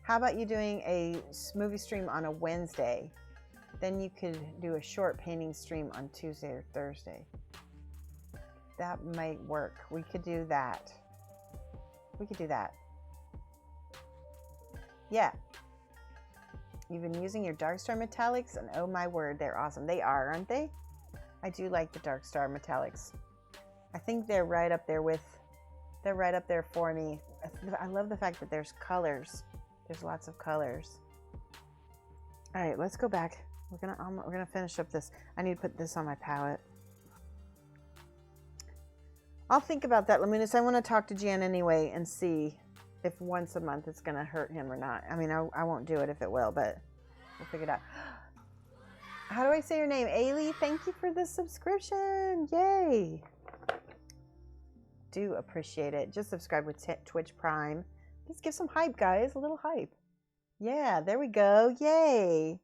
How about you doing a movie stream on a Wednesday? Then you could do a short painting stream on Tuesday or Thursday. That might work. We could do that. Yeah. You've been using your Darkstar Metallics, and oh my word, they're awesome. They are, aren't they? I do like the Darkstar Metallics. I think they're right up there for me. I love the fact that there's colors. There's lots of colors. All right, let's go back. We're gonna finish up this. I need to put this on my palette. I'll think about that, Lamunis. I want to talk to Jan anyway and see if once a month it's gonna hurt him or not. I mean, I won't do it if it will, but we'll figure it out. How do I say your name? Ailey, thank you for the subscription. Yay. Do appreciate it. Just subscribe with Twitch Prime. Let's give some hype, guys. A little hype. Yeah, there we go. Yay.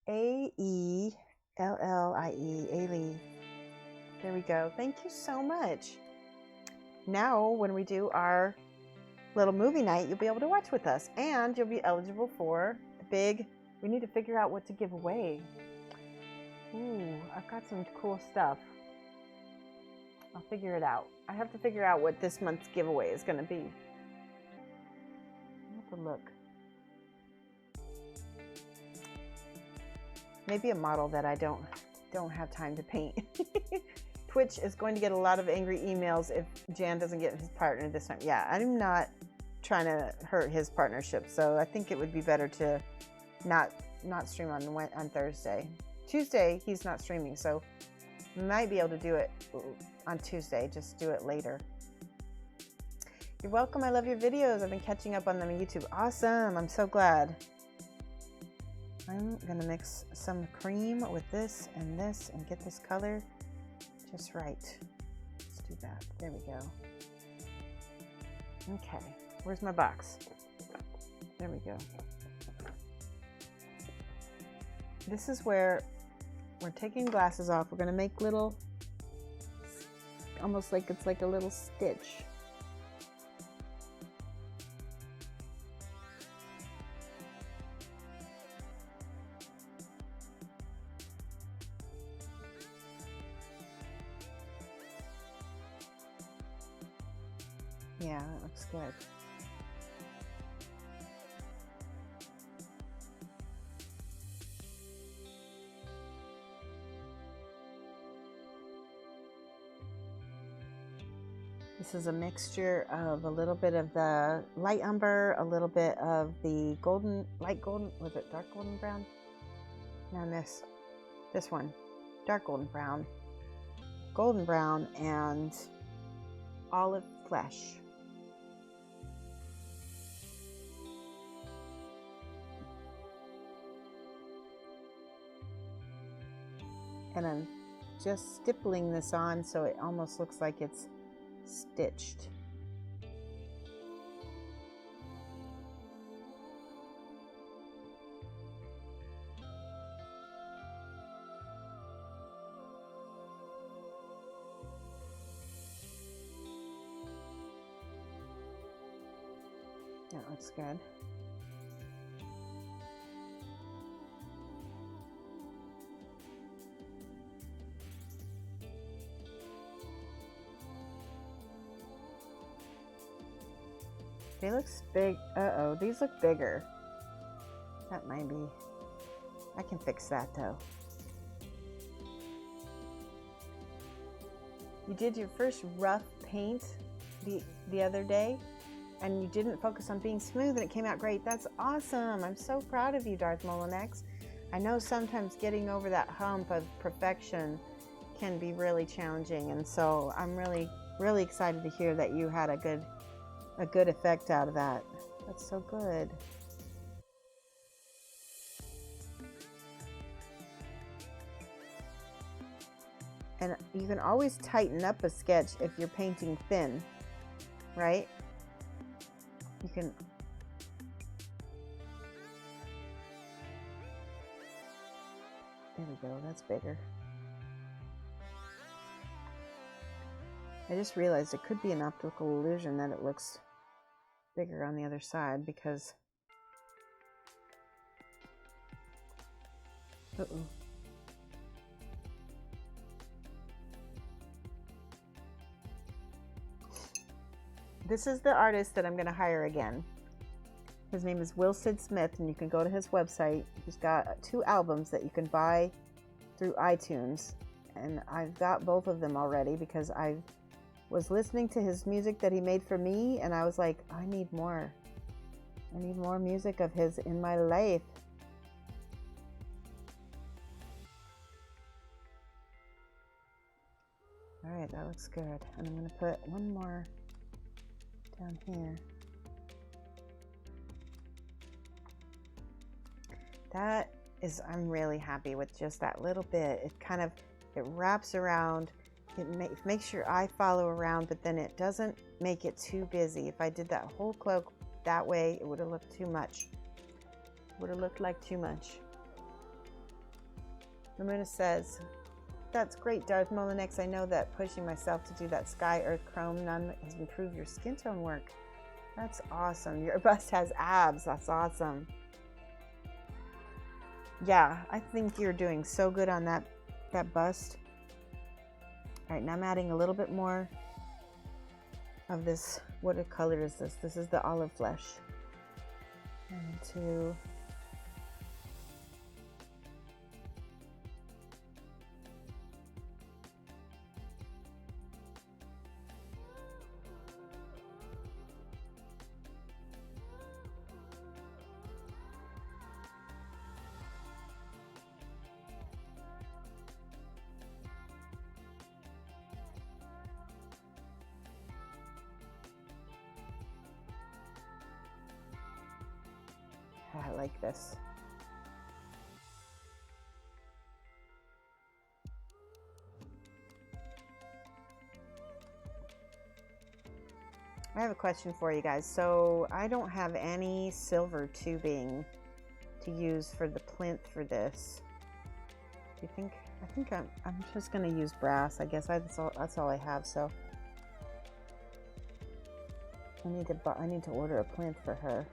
A-E-L-L-I-E. Ailey. There we go. Thank you so much. Now, when we do our little movie night, you'll be able to watch with us. And you'll be eligible for the big... We need to figure out what to give away. Ooh, I've got some cool stuff. I'll figure it out. I have to figure out what this month's giveaway is going to be. I'll have to look. Maybe a model that I don't have time to paint. Twitch is going to get a lot of angry emails if Jan doesn't get his partner this time. Yeah, I'm not trying to hurt his partnership, so I think it would be better to not stream on Thursday. Tuesday he's not streaming, so might be able to do it on Tuesday. Just do it later. You're welcome. I love your videos. I've been catching up on them on YouTube. Awesome. I'm so glad. I'm gonna mix some cream with this and get this color just right. Let's do that. There we go. Okay, where's my box? There we go. This is where we're taking glasses off. We're gonna make little, almost like it's like a little stitch. Yeah, that looks good. This is a mixture of a little bit of the light umber, a little bit of the light golden, was it dark golden brown? No, this one, dark golden brown, and olive flesh. And I'm just stippling this on so it almost looks like it's stitched. That looks good. They look big. Uh-oh, these look bigger. That might be. I can fix that though. You did your first rough paint the other day, and you didn't focus on being smooth, and it came out great. That's awesome. I'm so proud of you, Darth Molinex. I know sometimes getting over that hump of perfection can be really challenging, and so I'm really, really excited to hear that you had a good effect out of that. That's so good. And you can always tighten up a sketch if you're painting thin, right? You can. There we go, that's bigger. I just realized it could be an optical illusion that it looks bigger on the other side because. Uh-oh. This is the artist that I'm going to hire again. His name is Wilson Smith, and you can go to his website. He's got 2 albums that you can buy through iTunes, and I've got both of them already because I was listening to his music that he made for me, and I was like, I need more. I need more music of his in my life. All right, that looks good. And I'm going to put one more down here. That is, I'm really happy with just that little bit. It kind of, it wraps around, it makes your eye follow around, but then it doesn't make it too busy. If I did that whole cloak that way, it would have looked too much. It would have looked like too much. Ramona says, that's great, Darth Molinex. I know that pushing myself to do that Sky Earth Chrome none has improved your skin tone work. That's awesome. Your bust has abs. That's awesome. Yeah, I think you're doing so good on that bust. All right, now I'm adding a little bit more of this. What color is this? This is the olive flesh. Into I like this. I have a question for you guys. So I don't have any silver tubing to use for the plinth for this. Do you think? I think I'm just gonna use brass. I guess that's all I have. So I need to order a plinth for her.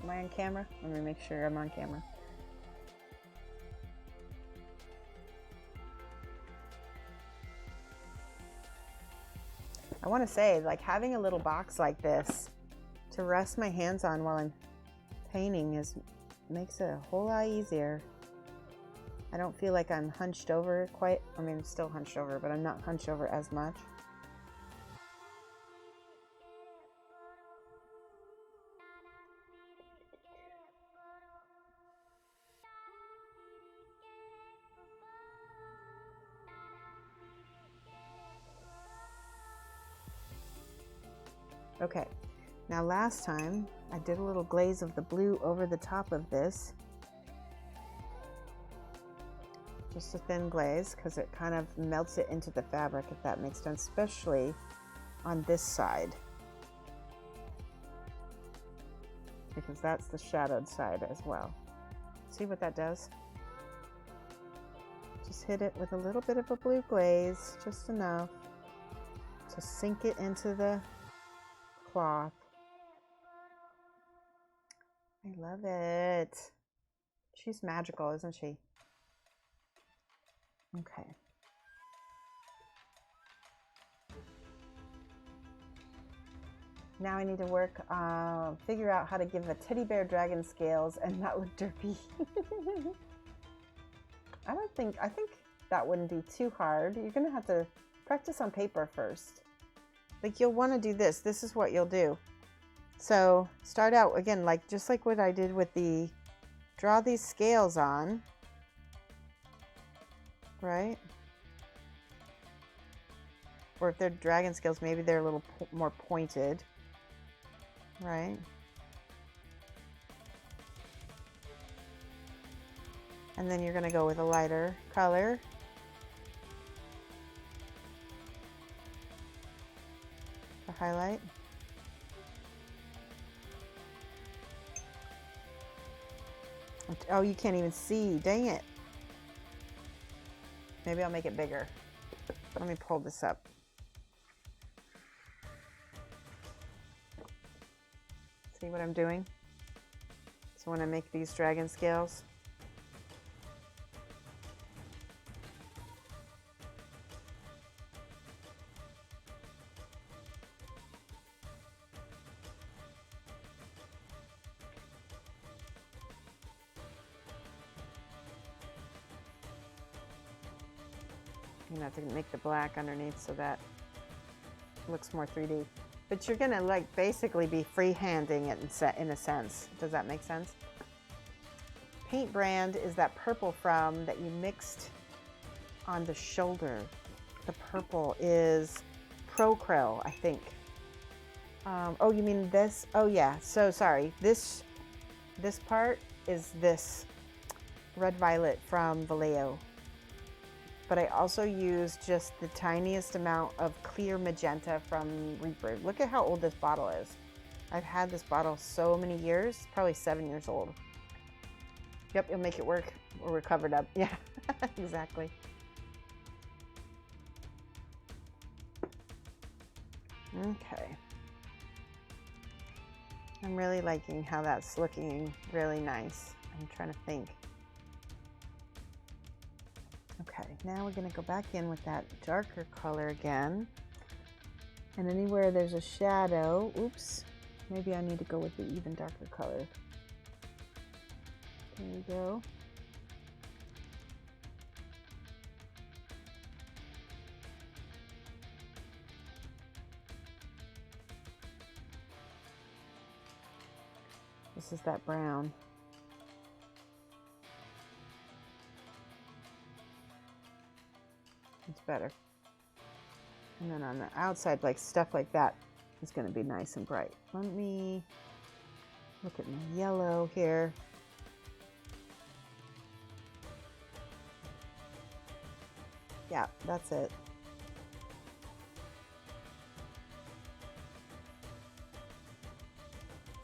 Am I on camera? Let me make sure I'm on camera. I want to say, like, having a little box like this to rest my hands on while I'm painting makes it a whole lot easier. I don't feel like I'm hunched over quite. I mean, I'm still hunched over, but I'm not hunched over as much. Okay, now last time I did a little glaze of the blue over the top of this. Just a thin glaze because it kind of melts it into the fabric, if that makes sense, especially on this side, because that's the shadowed side as well. See what that does? Just hit it with a little bit of a blue glaze, just enough to sink it into the cloth. I love it. She's magical, isn't she? Okay. Now I need to work, figure out how to give a teddy bear dragon scales and not look derpy. I think that wouldn't be too hard. You're gonna have to practice on paper first. Like, you'll want to do this. This is what you'll do. So start out again, like just like what I did with the, draw these scales on, right? Or if they're dragon scales, maybe they're a little more pointed, right? And then you're going to go with a lighter color. To highlight. Oh, you can't even see. Dang it. Maybe I'll make it bigger. Let me pull this up. See what I'm doing? So when I make these dragon scales, you have to make the black underneath so that looks more 3D. But you're gonna like basically be freehanding it in a sense. Does that make sense? Paint brand is that purple from that you mixed on the shoulder. The purple is Pro Krill, I think. Oh, you mean this? Oh yeah. So sorry. This part is this red violet from Vallejo. But I also use just the tiniest amount of clear magenta from Reaper. Look at how old this bottle is. I've had this bottle so many years, probably 7 years old. Yep, you'll make it work. We're covered up. Yeah, exactly. Okay. I'm really liking how that's looking really nice. I'm trying to think. Okay, now we're going to go back in with that darker color again. And anywhere there's a shadow, oops, maybe I need to go with the even darker color. There we go. This is that brown. It's better. And then on the outside, like stuff like that is going to be nice and bright. Let me look at my yellow here. Yeah, that's it.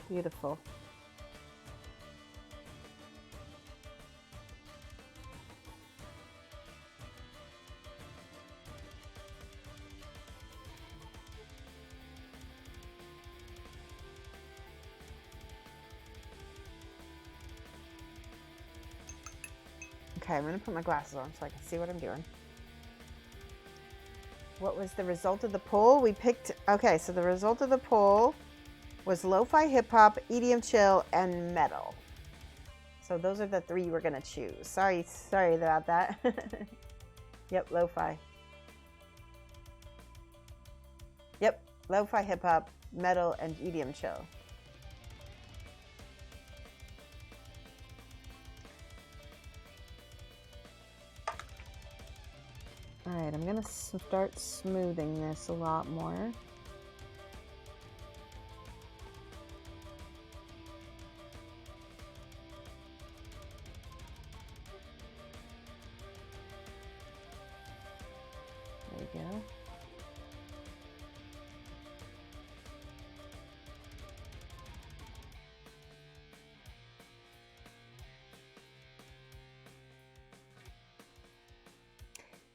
Beautiful. Okay, I'm going to put my glasses on so I can see what I'm doing. What was the result of the poll? We picked, okay, so the result of the poll was lo-fi, hip-hop, EDM chill, and metal. So those are the three we're going to choose. Sorry about that. Yep, lo-fi. Yep, lo-fi, hip-hop, metal, and EDM chill. All right, I'm gonna start smoothing this a lot more.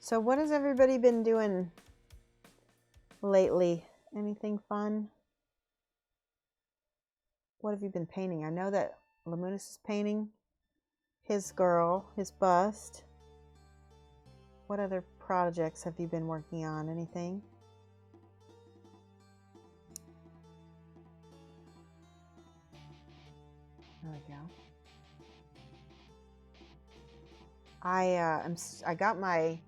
So what has everybody been doing lately? Anything fun? What have you been painting? I know that Lamunis is painting his girl, his bust. What other projects have you been working on? Anything? There we go. I got my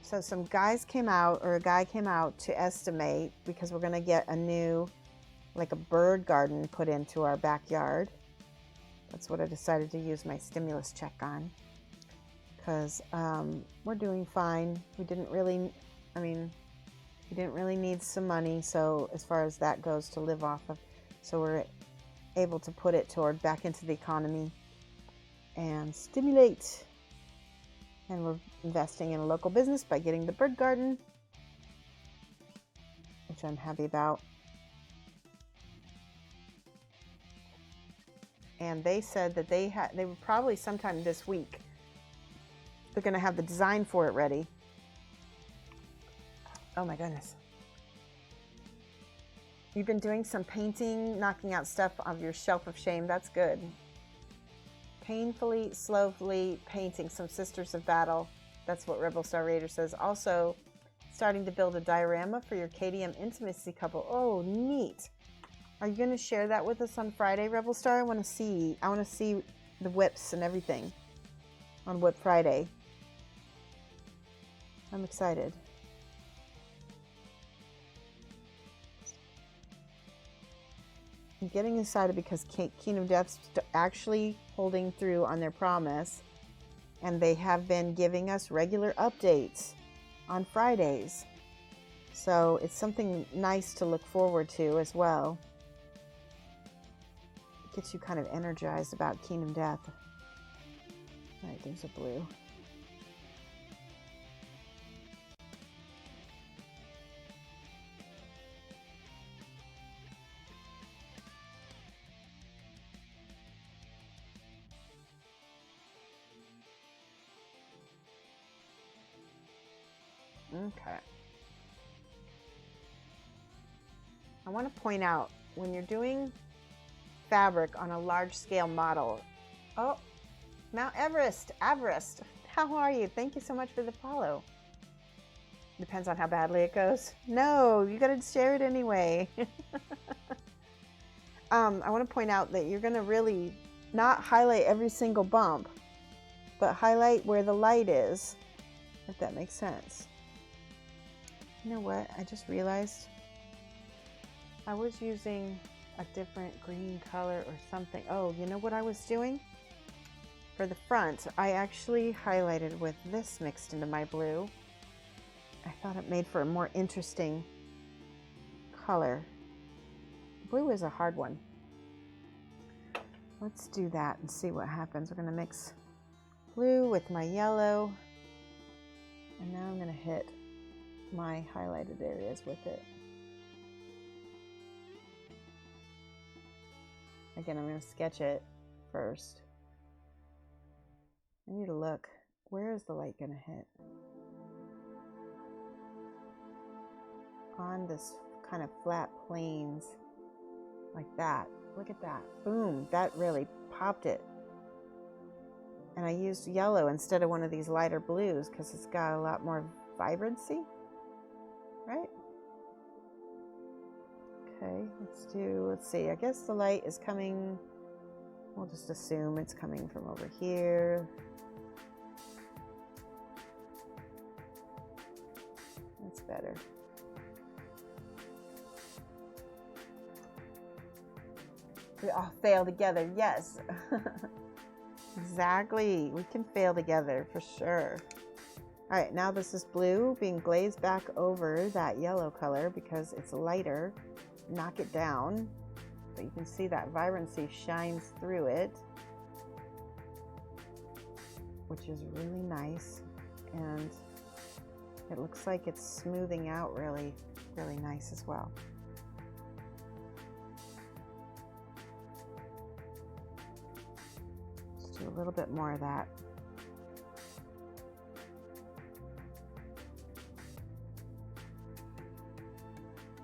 so some guys came out, or a guy came out to estimate, because we're going to get a new, like a bird garden put into our backyard. That's what I decided to use my stimulus check on, because we're doing fine. We didn't really need some money, so as far as that goes, to live off of, so we're able to put it back into the economy and stimulate. And we're investing in a local business by getting the bird garden, which I'm happy about. And they said that they were probably sometime this week, they're going to have the design for it ready. Oh my goodness. You've been doing some painting, knocking out stuff off your shelf of shame. That's good. Painfully, slowly painting some Sisters of Battle. That's what Rebel Star Raider says. Also, starting to build a diorama for your KDM intimacy couple. Oh, neat. Are you going to share that with us on Friday, Rebel Star? I want to see the whips and everything on Whip Friday. I'm excited. I'm getting excited because Kingdom Death's actually holding through on their promise, and they have been giving us regular updates on Fridays. So it's something nice to look forward to as well. It gets you kind of energized about Kingdom Death. All right, there's a blue. Okay. I want to point out, when you're doing fabric on a large scale model, oh, Mount Everest, how are you? Thank you so much for the follow. Depends on how badly it goes. No, you got to share it anyway. I want to point out that you're going to really not highlight every single bump, but highlight where the light is, if that makes sense. You know what? I just realized I was using a different green color or something. Oh, you know what I was doing? For the front, I actually highlighted with this mixed into my blue. I thought it made for a more interesting color. Blue is a hard one. Let's do that and see what happens. We're going to mix blue with my yellow. And now I'm going to hit my highlighted areas with it. Again, I'm going to sketch it first. I need to look. Where is the light going to hit? On this kind of flat plains, like that. Look at that. Boom. That really popped it. And I used yellow instead of one of these lighter blues because it's got a lot more vibrancy. Right? Okay, let's see. I guess the light is coming, we'll just assume it's coming from over here. That's better. We all fail together, yes. Exactly, we can fail together for sure. All right, now this is blue being glazed back over that yellow color because it's lighter. Knock it down, but you can see that vibrancy shines through it, which is really nice, and it looks like it's smoothing out really, really nice as well. Just do a little bit more of that.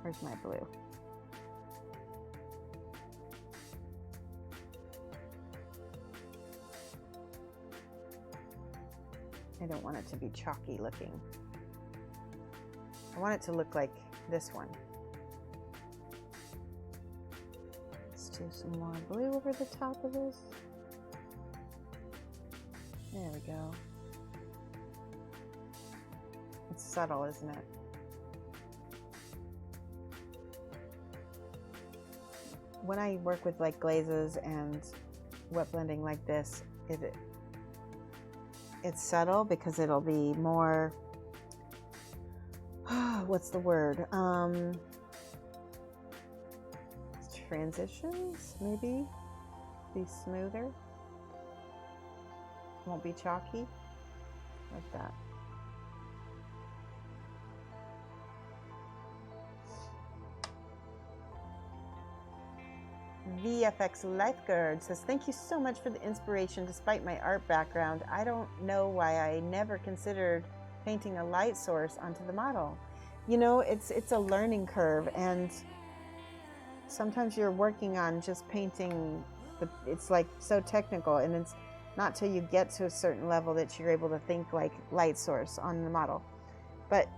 Where's my blue? I don't want it to be chalky looking. I want it to look like this one. Let's do some more blue over the top of this. There we go. It's subtle, isn't it? When I work with like glazes and wet blending like this, it's subtle because it'll be more, what's the word? Transitions, maybe? Be smoother. Won't be chalky, like that. VFX Lifeguard says, thank you so much for the inspiration. Despite my art background, I don't know why I never considered painting a light source onto the model. You know, it's a learning curve, and sometimes you're working on just painting, it's like so technical, and it's not till you get to a certain level that you're able to think like light source on the model. But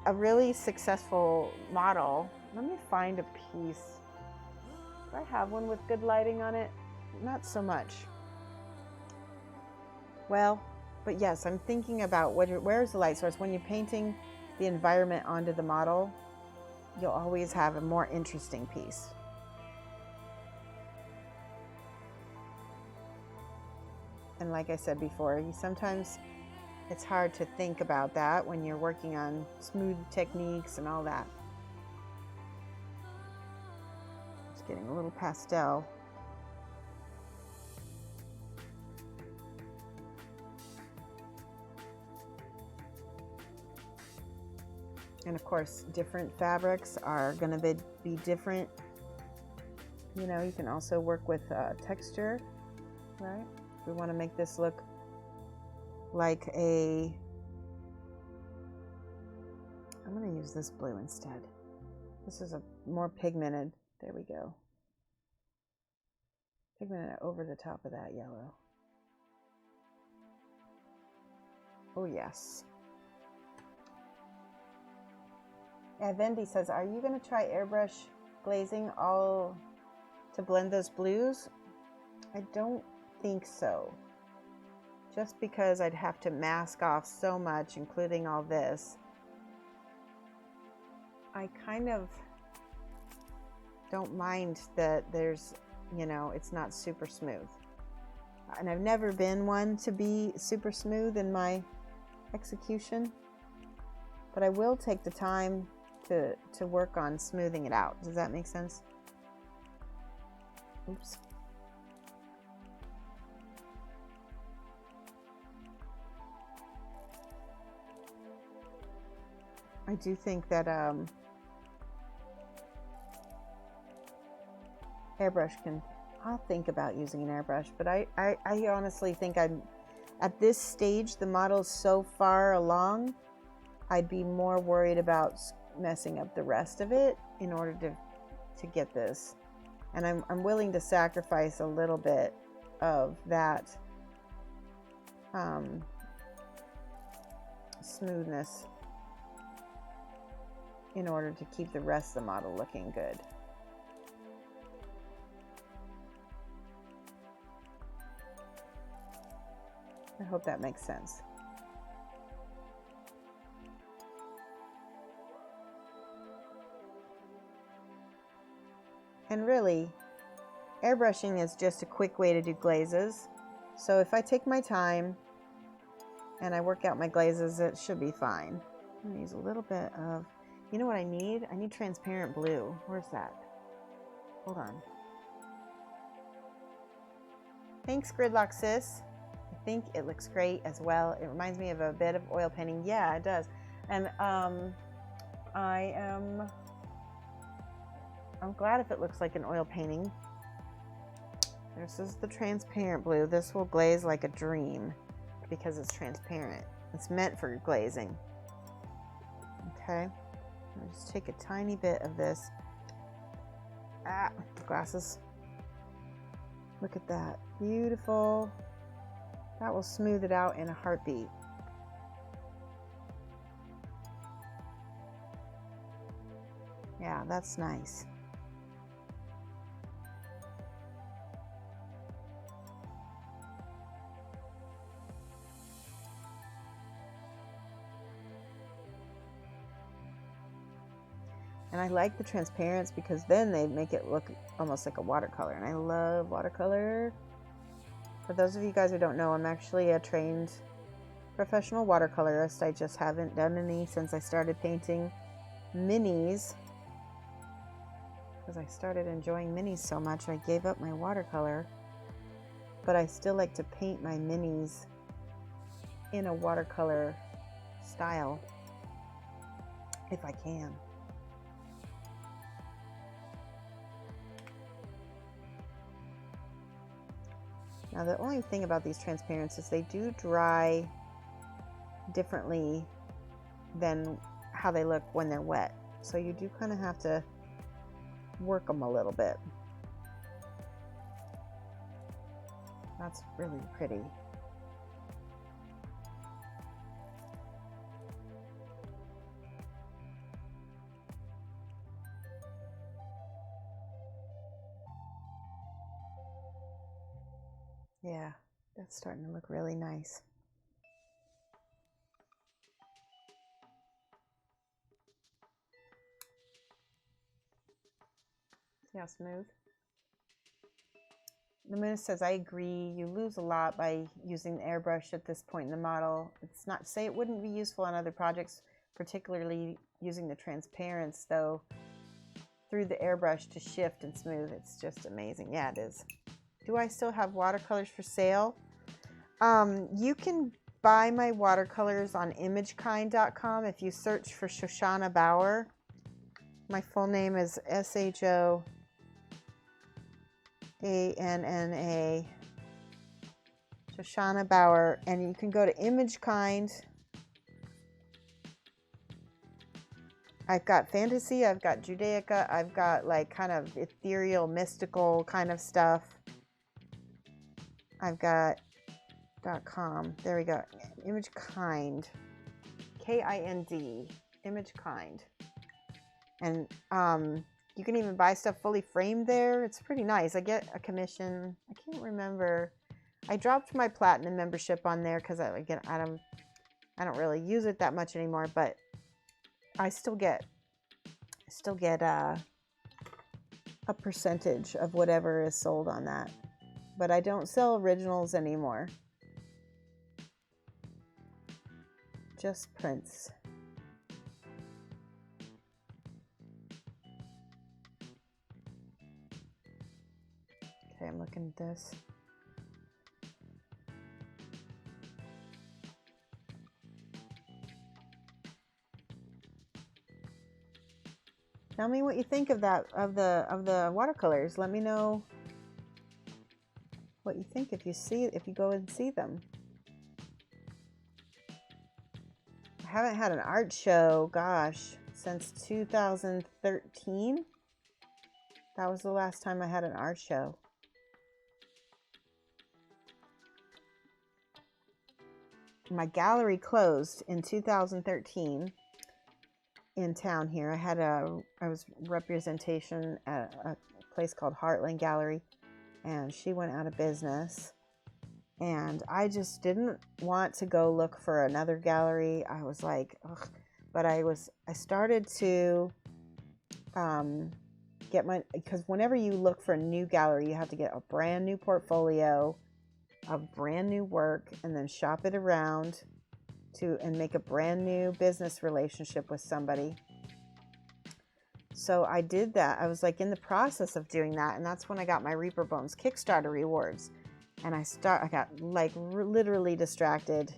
a really successful model, let me find a piece. Do I have one with good lighting on it? Not so much. Well, but yes, I'm thinking about where's the light source. When you're painting the environment onto the model, you'll always have a more interesting piece. And like I said before, sometimes it's hard to think about that when you're working on smooth techniques and all that. Just getting a little pastel. And of course, different fabrics are going to be different. You know, you can also work with texture, right? We want to make this look like I'm going to use this blue instead. This is a more pigmented. There we go. Pigmented over the top of that yellow. Oh, yes. Yeah, Vendi says, are you going to try airbrush glazing all to blend those blues? I don't think so. Just because I'd have to mask off so much, including all this. I kind of don't mind that there's, you know, it's not super smooth. And I've never been one to be super smooth in my execution, but I will take the time to work on smoothing it out. Does that make sense? Oops. I do think that airbrush I'll think about using an airbrush, but I honestly think I'm, at this stage, the model's so far along, I'd be more worried about messing up the rest of it in order to get this. And I'm willing to sacrifice a little bit of that smoothness in order to keep the rest of the model looking good. I hope that makes sense. And really, airbrushing is just a quick way to do glazes. So if I take my time and I work out my glazes, it should be fine. I'm gonna use a little bit of, you know what I need? I need transparent blue. Where's that? Hold on. Thanks, Gridlock Sis. I think it looks great as well. It reminds me of a bit of oil painting. Yeah, it does. And I'm glad if it looks like an oil painting. This is the transparent blue. This will glaze like a dream because it's transparent. It's meant for glazing. Okay. I'll just take a tiny bit of this. Ah, glasses. Look at that. Beautiful. That will smooth it out in a heartbeat. Yeah, that's nice. And I like the transparency because then they make it look almost like a watercolor. And I love watercolor. For those of you guys who don't know, I'm actually a trained professional watercolorist. I just haven't done any since I started painting minis. Because I started enjoying minis so much, I gave up my watercolor. But I still like to paint my minis in a watercolor style, if I can. Now the only thing about these transparents is they do dry differently than how they look when they're wet. So you do kind of have to work them a little bit. That's really pretty. Yeah, that's starting to look really nice. See how smooth? The Moon says, I agree. You lose a lot by using the airbrush at this point in the model. It's not to say it wouldn't be useful on other projects, particularly using the transparents, though, through the airbrush to shift and smooth. It's just amazing. Yeah, it is. Do I still have watercolors for sale? You can buy my watercolors on imagekind.com if you search for Shoshana Bauer. My full name is Shoanna, Shoshana Bauer, and you can go to ImageKind. I've got fantasy, I've got Judaica, I've got like kind of ethereal, mystical kind of stuff. I've got .com. There we go. ImageKind. K-I-N-D. ImageKind. And you can even buy stuff fully framed there. It's pretty nice. I get a commission. I can't remember. I dropped my platinum membership on there because I don't really use it that much anymore, but I still get a percentage of whatever is sold on that. But I don't sell originals anymore. Just prints. Okay, I'm looking at this. Tell me what you think of that, of the watercolors. Let me know what you think if you go and see them. I haven't had an art show, gosh, since 2013. That was the last time I had an art show. My gallery closed in 2013 in town here. I was representation at a place called Heartland Gallery, and she went out of business. And I just didn't want to go look for another gallery. I was like, ugh. But I started to because whenever you look for a new gallery, you have to get a brand new portfolio of brand new work and then shop it around and make a brand new business relationship with somebody. So I did that. I was like in the process of doing that, and that's when I got my Reaper Bones Kickstarter rewards. And I got like literally distracted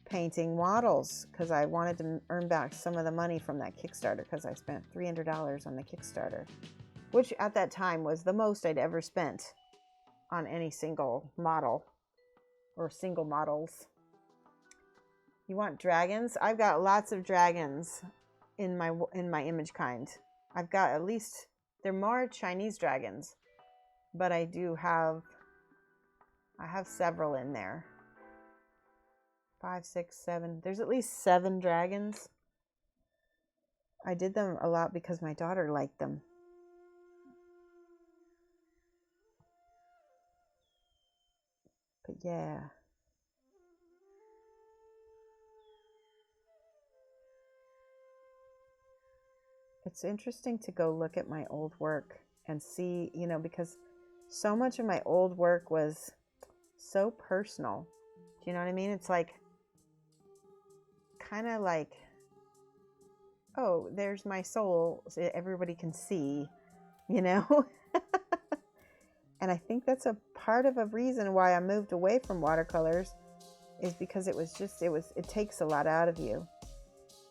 painting models because I wanted to earn back some of the money from that Kickstarter because I spent $300 on the Kickstarter, which at that time was the most I'd ever spent on any single model or single models. You want dragons? I've got lots of dragons. in my image kind. I've got at least, they're more Chinese dragons, but I have several in there. 5, 6, 7. There's at least 7 dragons. I did them a lot because my daughter liked them. But yeah. It's interesting to go look at my old work and see, you know, because so much of my old work was so personal. Do you know what I mean? It's like, kind of like, oh, there's my soul, so everybody can see, you know? And I think that's a part of a reason why I moved away from watercolors, is because it takes a lot out of you,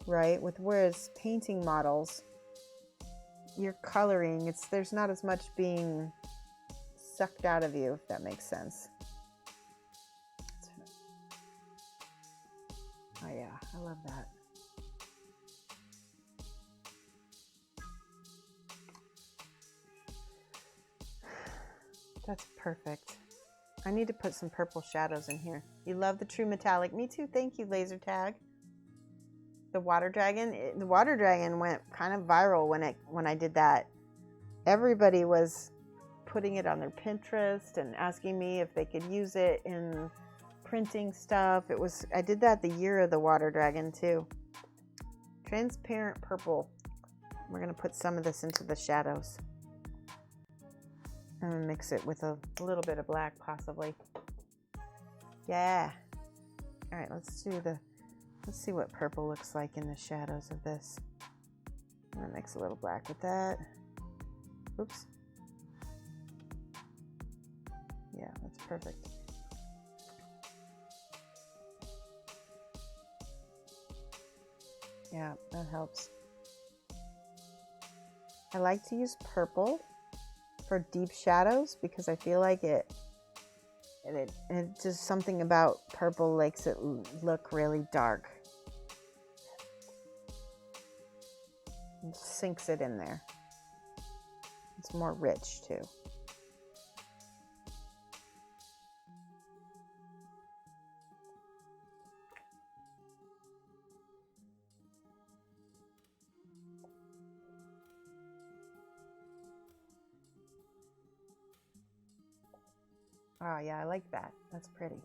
right? Whereas painting models, you're coloring, there's not as much being sucked out of you, if that makes sense. Oh yeah, I love that. That's perfect. I need to put some purple shadows in here. You love the true metallic. Me too. Thank you, laser tag. The water dragon. The water dragon went kind of viral when I did that. Everybody was putting it on their Pinterest and asking me if they could use it in printing stuff. I did that the year of the water dragon too. Transparent purple. We're gonna put some of this into the shadows. I'm gonna mix it with a little bit of black, possibly. Yeah. All right, let's see what purple looks like in the shadows of this. I'm gonna mix a little black with that. Oops. Yeah, that's perfect. Yeah, that helps. I like to use purple for deep shadows because I feel like it just something about purple makes it look really dark. It sinks it in there. It's more rich too. Oh yeah, I like that. That's pretty.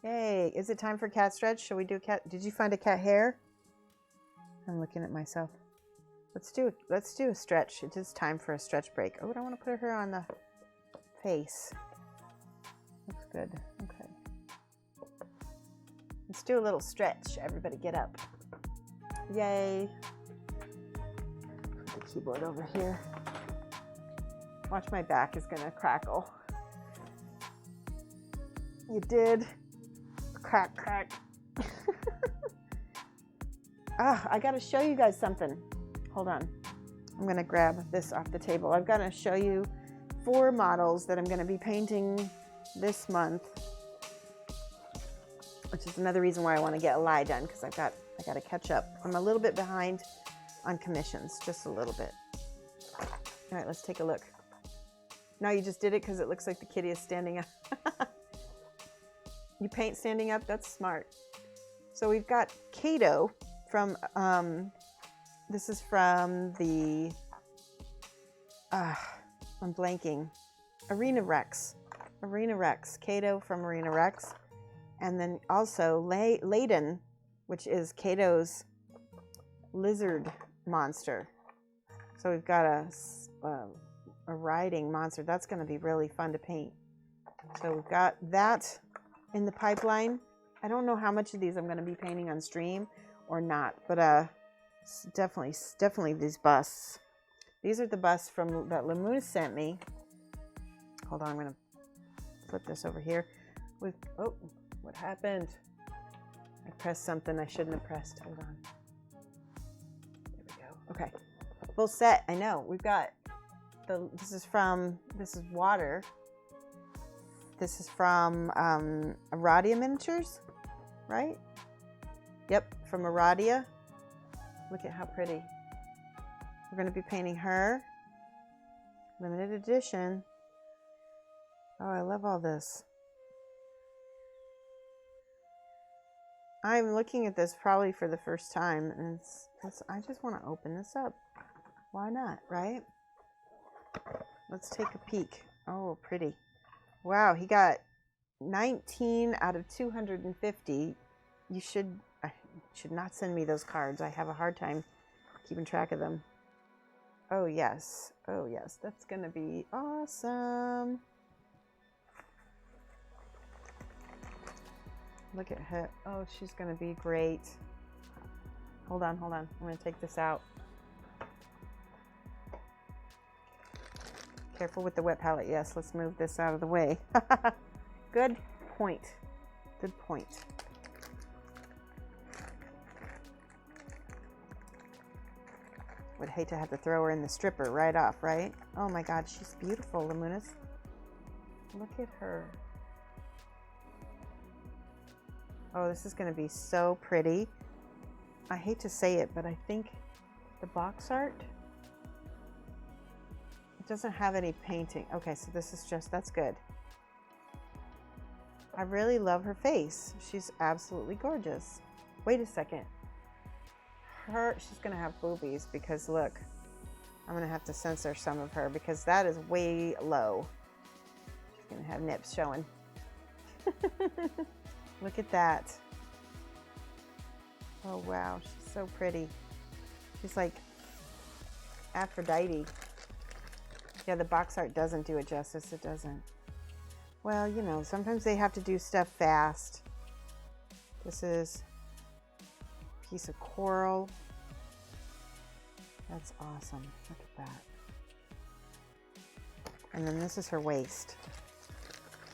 Hey, is it time for cat stretch? Shall we do a cat? Did you find a cat hair? I'm looking at myself. Let's do a stretch. It is time for a stretch break. Oh, I don't want to put her on the face. Looks good. Okay. Let's do a little stretch. Everybody get up. Yay. Put the keyboard over here. Watch, my back is gonna crackle. You did. Crack, crack. I gotta show you guys something. Hold on. I'm gonna grab this off the table. I've gotta show you 4 models that I'm gonna be painting this month, which is another reason why I want to get Alai done, because I gotta catch up. I'm a little bit behind on commissions, just a little bit. All right, let's take a look. No, you just did it because it looks like the kitty is standing up. You paint standing up? That's smart. So we've got Kato from, this is from the, I'm blanking, Arena Rex, Kato from Arena Rex. And then also Layden, which is Kato's lizard monster. So we've got a riding monster. That's going to be really fun to paint. So we've got that in the pipeline. I don't know how much of these I'm going to be painting on stream or not, but definitely these busts. These are the busts from that Lamuna sent me. Hold on, I'm going to flip this over here. Oh, what happened? I pressed something I shouldn't have pressed. Hold on. There we go. Okay. Full set. I know. We've got this is water. This is from Aradia Miniatures, right? Yep, from Aradia. Look at how pretty. We're going to be painting her. Limited edition. Oh, I love all this. I'm looking at this probably for the first time, and I just want to open this up. Why not, right? Let's take a peek. Oh, pretty. Wow, he got 19 out of 250. You should not send me those cards. I have a hard time keeping track of them. Oh, yes. Oh, yes. That's going to be awesome. Look at her. Oh, she's going to be great. Hold on, hold on. I'm going to take this out. Careful with the wet palette. Yes, let's move this out of the way. Good point. Good point. Would hate to have to throw her in the stripper right off, right? Oh my God, she's beautiful, Lamunas. Look at her. Oh, this is going to be so pretty. I hate to say it, but I think the box art, it doesn't have any painting. Okay, so this is just, that's good. I really love her face. She's absolutely gorgeous. Wait a second. She's going to have boobies because look, I'm going to have to censor some of her because that is way low. She's going to have nips showing. Look at that. Oh, wow. She's so pretty. She's like Aphrodite. Yeah, the box art doesn't do it justice. It doesn't. Well, you know, sometimes they have to do stuff fast. This is a piece of coral. That's awesome. Look at that. And then this is her waist.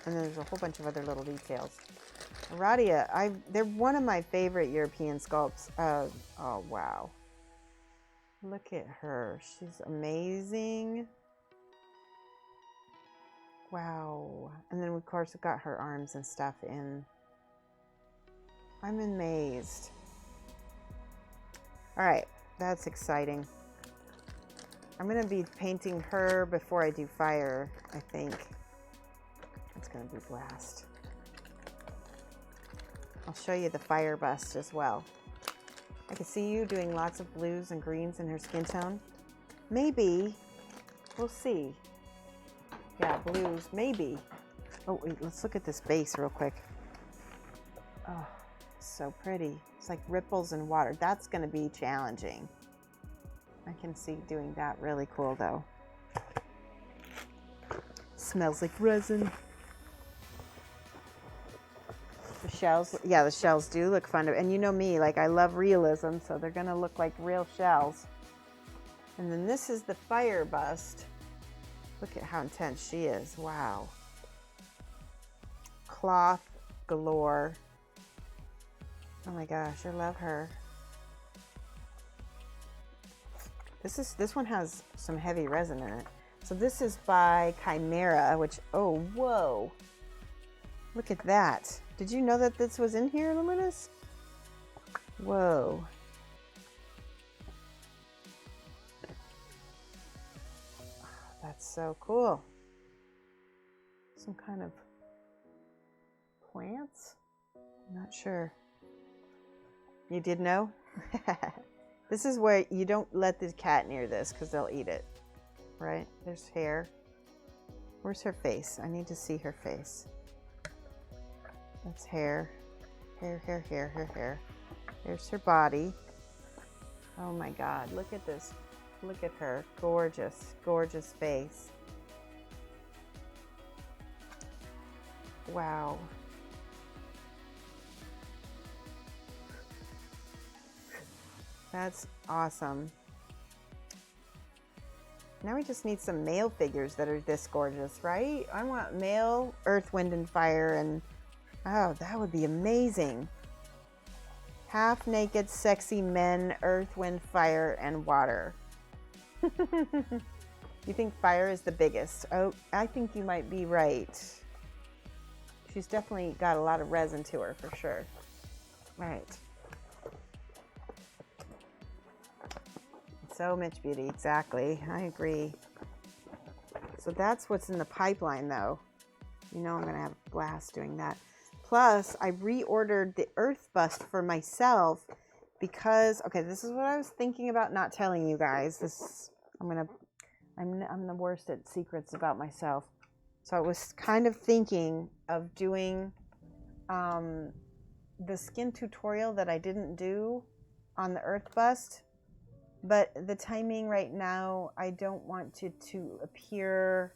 And then there's a whole bunch of other little details. Radia, they're one of my favorite European sculpts. Oh, wow. Look at her. She's amazing. Wow. And then, of course, we've got her arms and stuff in. I'm amazed. All right. That's exciting. I'm going to be painting her before I do fire, I think. It's going to be blast. I'll show you the fire bust as well. I can see you doing lots of blues and greens in her skin tone. Maybe. We'll see. Yeah, blues. Maybe. Oh, wait. Let's look at this base real quick. Oh, so pretty. It's like ripples in water. That's going to be challenging. I can see doing that really cool, though. Smells like resin. The shells, yeah, the shells do look fun. And you know me, like I love realism, so they're gonna look like real shells. And then this is the fire bust. Look at how intense she is. Wow. Cloth galore. Oh my gosh, I love her. This one has some heavy resin in it. So this is by Chimera, which, oh, whoa. Look at that. Did you know that this was in here, Luminous? Whoa. That's so cool. Some kind of plants? I'm not sure. You did know? This is where you don't let the cat near this because they'll eat it. Right? There's hair. Where's her face? I need to see her face. That's hair. Hair, hair, hair, hair, hair. There's her body. Oh my God. Look at this. Look at her. Gorgeous, gorgeous face. Wow. That's awesome. Now we just need some male figures that are this gorgeous, right? I want male, earth, wind, and fire, and oh, that would be amazing. Half naked, sexy men, earth, wind, fire, and water. You think fire is the biggest? Oh, I think you might be right. She's definitely got a lot of resin to her for sure. All right. So much beauty, exactly. I agree. So that's what's in the pipeline, though. You know I'm going to have a blast doing that. Plus, I reordered the earth bust for myself because, okay, this is what I was thinking about not telling you guys. I'm the worst at secrets about myself. So I was kind of thinking of doing the skin tutorial that I didn't do on the earth bust. But the timing right now, I don't want it to appear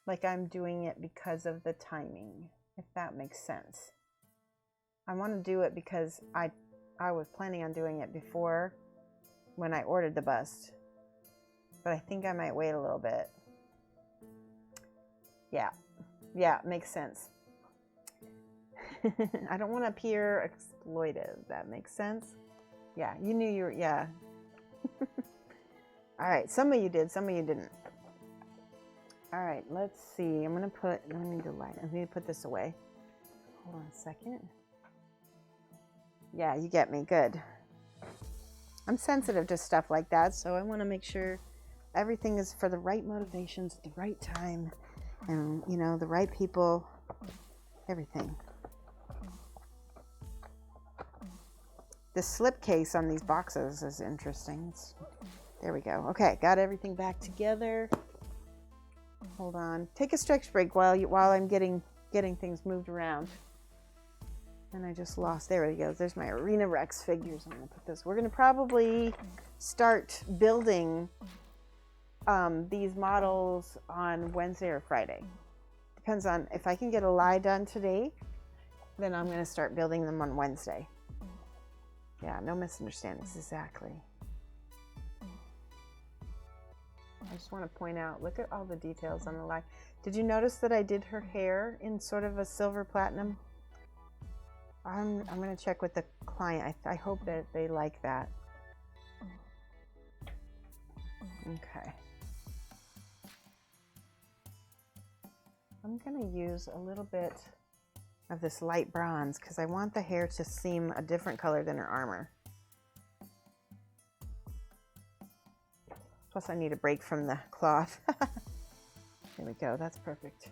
like I'm doing it because of the timing, if that makes sense. I want to do it because I was planning on doing it before when I ordered the bust. But I think I might wait a little bit. Yeah, makes sense. I don't want to appear exploitive. That makes sense? Yeah, you knew you were, yeah. All right, some of you did, some of you didn't. All right, let's see. I need to put this away. Hold on a second. Yeah, you get me, good. I'm sensitive to stuff like that, so I want to make sure everything is for the right motivations at the right time and, you know, the right people, everything. The slipcase on these boxes is interesting. There we go. Okay, got everything back together. Hold on. Take a stretch break while I'm getting things moved around. And I just lost. There we go. There's my Arena Rex figures. I'm gonna put this. We're gonna probably start building these models on Wednesday or Friday. Depends on if I can get Alai done today. Then I'm gonna start building them on Wednesday. Yeah, no misunderstandings. Exactly. I just want to point out, look at all the details on the line. Did you notice that I did her hair in sort of a silver platinum? I'm going to check with the client. I hope that they like that. Okay. I'm going to use a little bit of this light bronze because I want the hair to seem a different color than her armor. Plus I need a break from the cloth. There we go, that's perfect.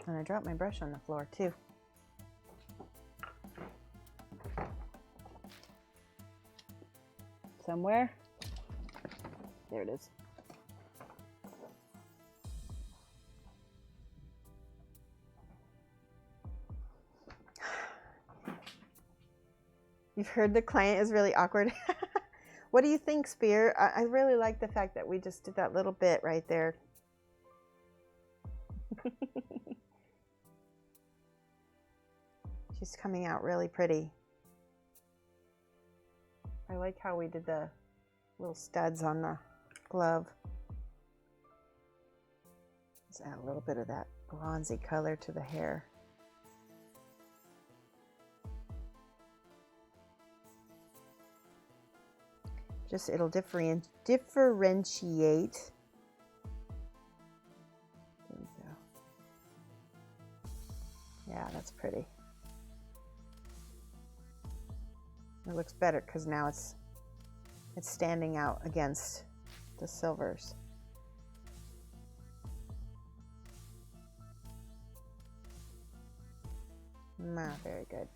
And I dropped my brush on the floor too. Somewhere. There it is. You've heard the client is really awkward. What do you think, Spear? I really like the fact that we just did that little bit right there. She's coming out really pretty. I like how we did the little studs on the glove. Let's add a little bit of that bronzy color to the hair. Just it'll differentiate. There we go. Yeah, that's pretty. It looks better because now it's standing out against the silvers. Very good.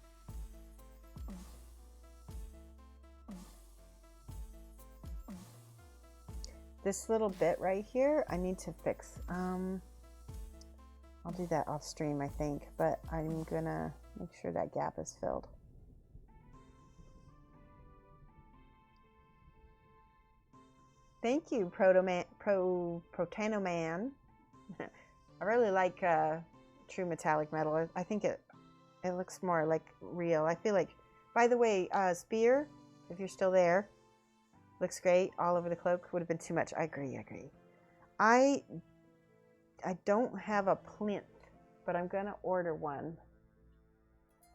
This little bit right here, I need to fix. I'll do that off stream, I think, but I'm gonna make sure that gap is filled. Thank you, Protanoman. I really like true metallic metal. I think it looks more like real. I feel like, by the way, Spear, if you're still there, looks great all over the cloak. Would have been too much. I agree. I don't have a plinth, but I'm gonna order one.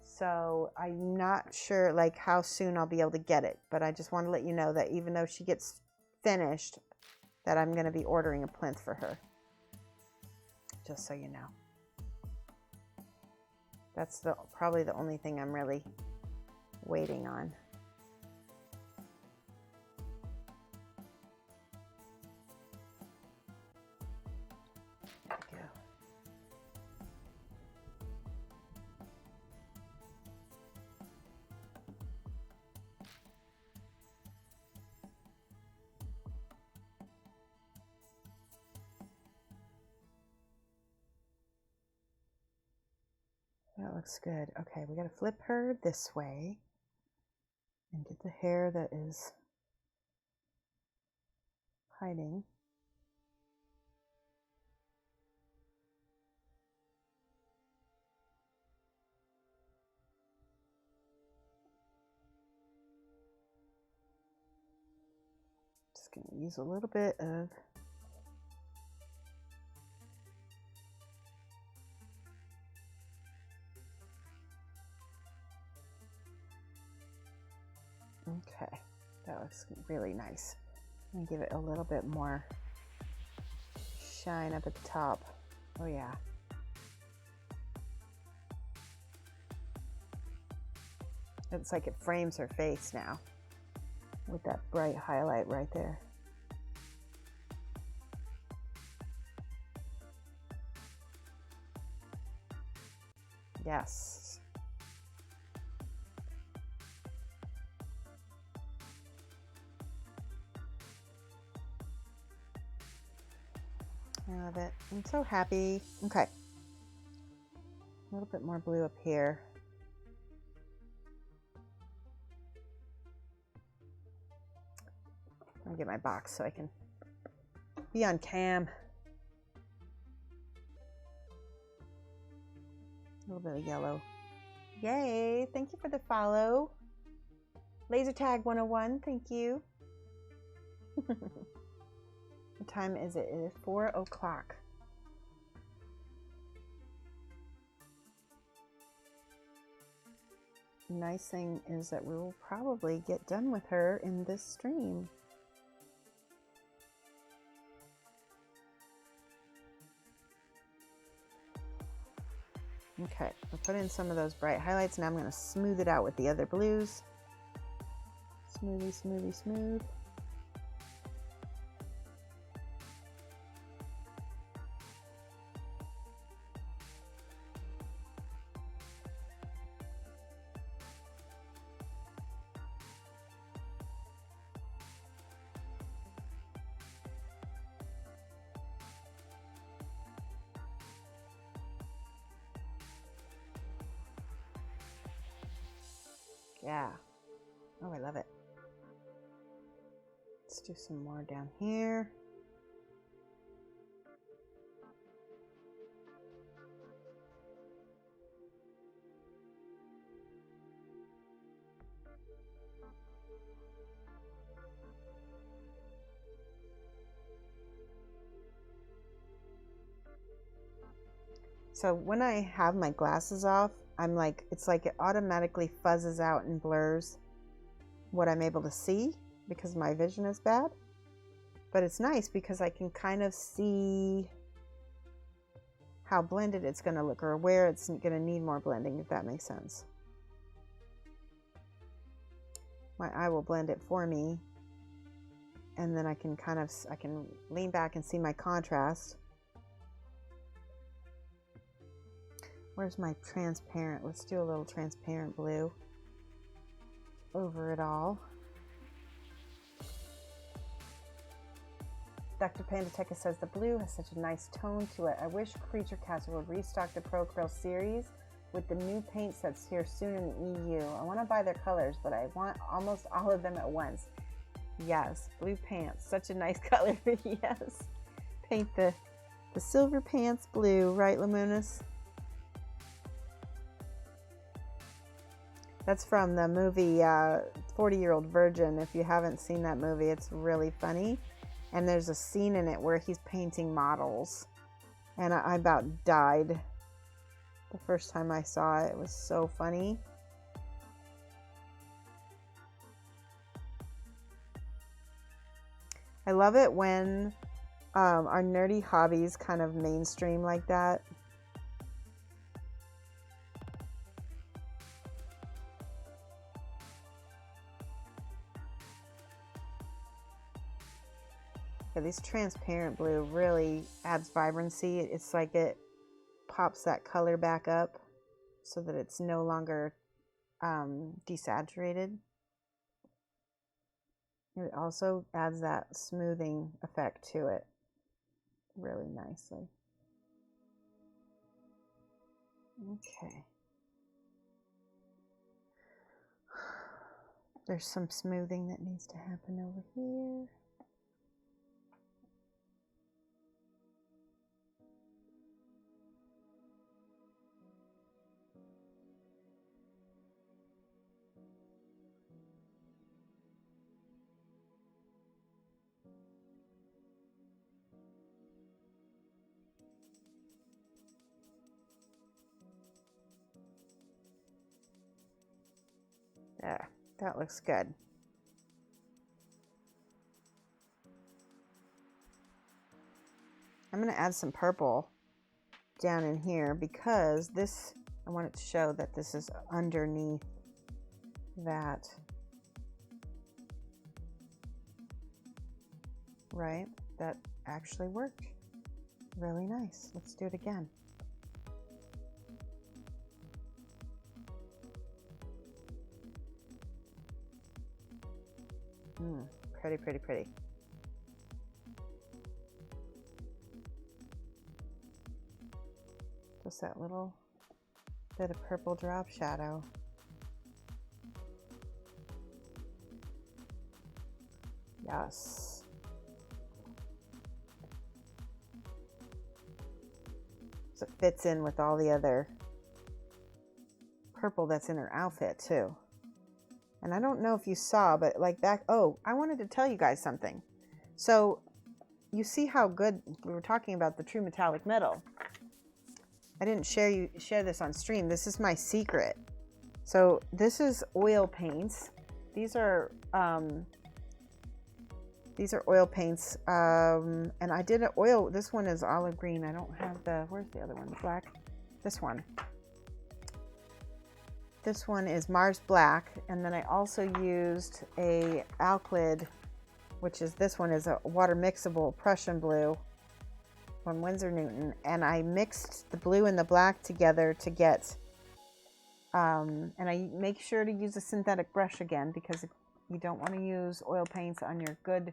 So I'm not sure like how soon I'll be able to get it, but I just want to let you know that even though she gets finished, that I'm gonna be ordering a plinth for her. Just so you know. That's probably the only thing I'm really waiting on. That looks good. Okay, we got to flip her this way and get the hair that is hiding. Just going to use a little bit of okay, that looks really nice. And give it a little bit more shine up at the top. Oh yeah. It's like it frames her face now with that bright highlight right there. Yes. I love it. I'm so happy. Okay. A little bit more blue up here. I'll get my box so I can be on cam. A little bit of yellow. Yay! Thank you for the follow. Laser Tag 101, thank you. What time is it? It is 4 o'clock. Nice thing is that we will probably get done with her in this stream. Okay, I'll put in some of those bright highlights. Now I'm going to smooth it out with the other blues. Smoothie, smoothie, smooth. Yeah. Oh, I love it. Let's do some more down here. So when I have my glasses off, I'm like, it's like it automatically fuzzes out and blurs what I'm able to see because my vision is bad. But it's nice because I can kind of see how blended it's going to look or where it's going to need more blending, if that makes sense. My eye will blend it for me. And then I can I can lean back and see my contrast. Where's my transparent? Let's do a little transparent blue over it all. Dr. Pandateca says the blue has such a nice tone to it. I wish Creature Castle would restock the Pro Krill series with the new paint sets here soon in the EU. I want to buy their colors, but I want almost all of them at once. Yes, blue pants, such a nice color. Yes, paint the silver pants blue, right, Lamunas? That's from the movie 40-Year-Old Virgin. If you haven't seen that movie, it's really funny. And there's a scene in it where he's painting models. And I about died the first time I saw it. It was so funny. I love it when our nerdy hobbies kind of mainstream like that. Yeah, this transparent blue really adds vibrancy. It's like it pops that color back up so that it's no longer desaturated. It also adds that smoothing effect to it really nicely. Okay. There's some smoothing that needs to happen over here. There, that looks good. I'm going to add some purple down in here because this, I want it to show that this is underneath that. Right? That actually worked. Really nice. Let's do it again. Pretty, pretty, pretty. Just that little bit of purple drop shadow. Yes. So it fits in with all the other purple that's in her outfit too. And I don't know if you saw, but like back, oh, I wanted to tell you guys something. So you see how good, we were talking about the true metallic metal. I didn't share this on stream. This is my secret. So this is oil paints. These are oil paints. And I did an oil, this one is olive green. I don't have the, where's the other one? The black? This one. This one is Mars Black, and then I also used a Alklid, which is, this one is a water mixable Prussian blue from Winsor Newton, and I mixed the blue and the black together to get, and I make sure to use a synthetic brush again because you don't want to use oil paints on your good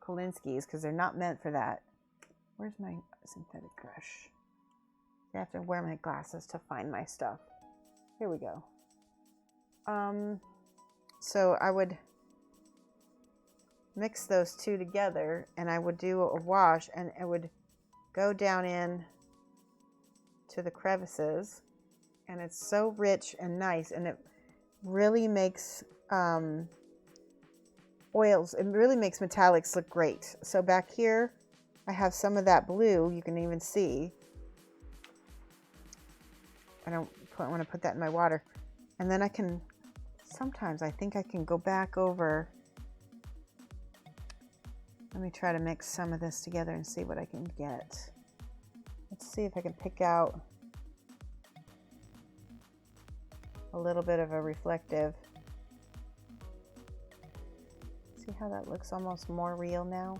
Kolinskis because they're not meant for that. Where's my synthetic brush? I have to wear my glasses to find my stuff. Here we go. So I would mix those two together and I would do a wash and it would go down in to the crevices, and it's so rich and nice, and it really makes oils, it really makes metallics look great. So back here I have some of that blue, you can even see. I don't want to put that in my water. And then I can, sometimes I think I can go back over. Let me try to mix some of this together and see what I can get. Let's see if I can pick out a little bit of a reflective. See how that looks almost more real now?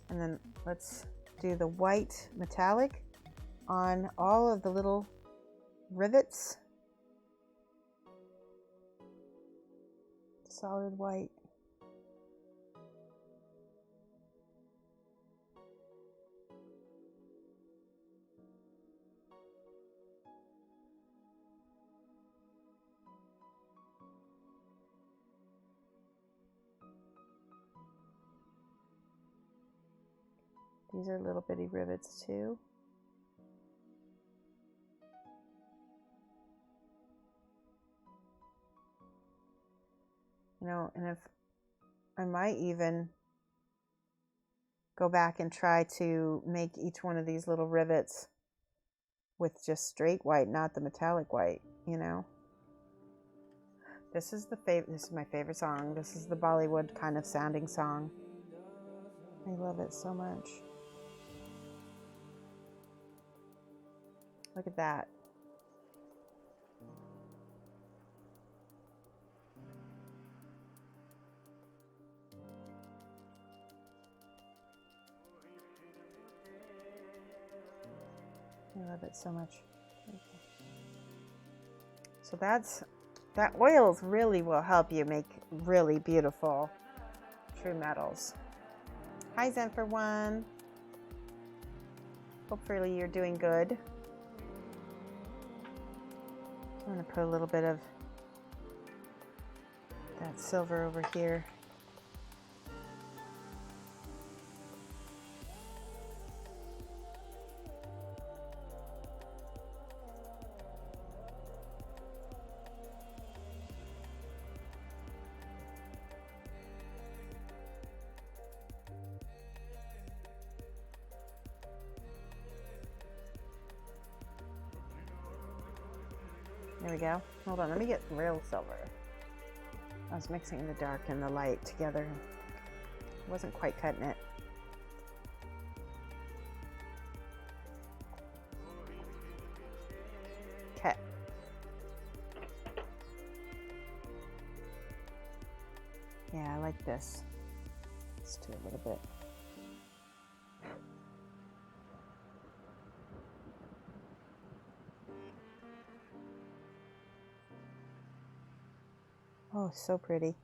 And then let's do the white metallic on all of the little rivets. Solid white. These are little bitty rivets too. You know, and if I might even go back and try to make each one of these little rivets with just straight white, not the metallic white, you know. This is my favorite song. This is the Bollywood kind of sounding song. I love it so much. Look at that. I love it so much. So that oils really will help you make really beautiful true metals. Hi Zen for one. Hopefully you're doing good. I'm going to put a little bit of that silver over here. There we go. Hold on, let me get real silver. I was mixing the dark and the light together. Wasn't quite cutting it. Okay. Yeah, I like this. Let's do a little bit. Oh, so pretty.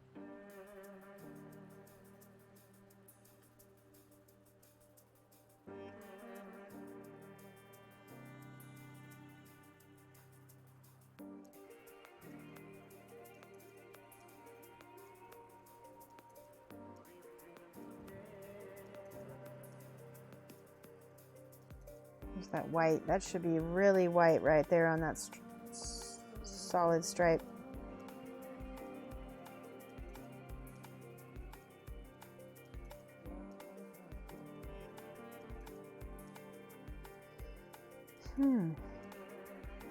There's that white. That should be really white right there on that solid stripe.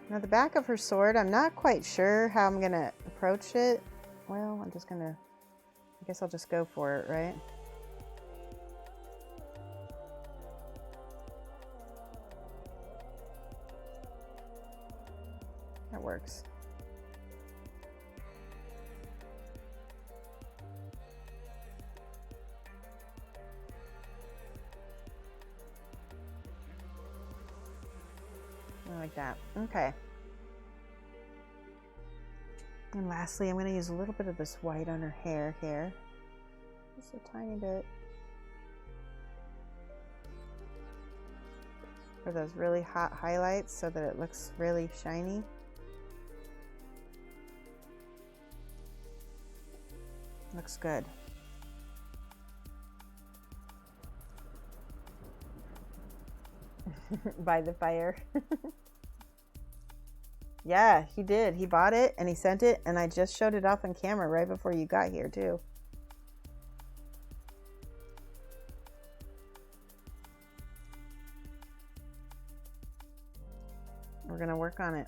Now the back of her sword, I'm not quite sure how I'm going to approach it. Well, I'm just going to, I guess I'll just go for it, right? That works. Like that. Okay. And lastly, I'm going to use a little bit of this white on her hair here. Just a tiny bit. For those really hot highlights so that it looks really shiny. Looks good. By the fire. Yeah, he did. He bought it and he sent it, and I just showed it off on camera right before you got here too. We're gonna work on it.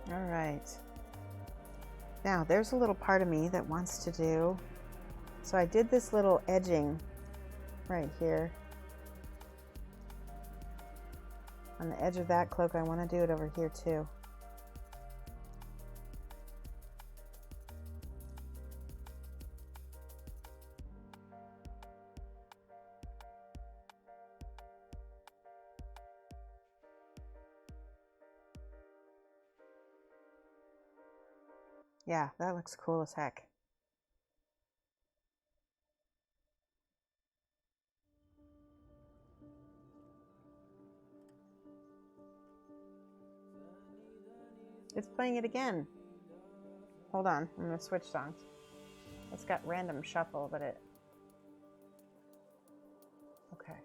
All right. Now there's a little part of me that wants to do. So I did this little edging right here. On the edge of that cloak, I want to do it over here too. Yeah, that looks cool as heck. It's playing it again. Hold on, I'm gonna switch songs. It's got random shuffle, but it... Okay.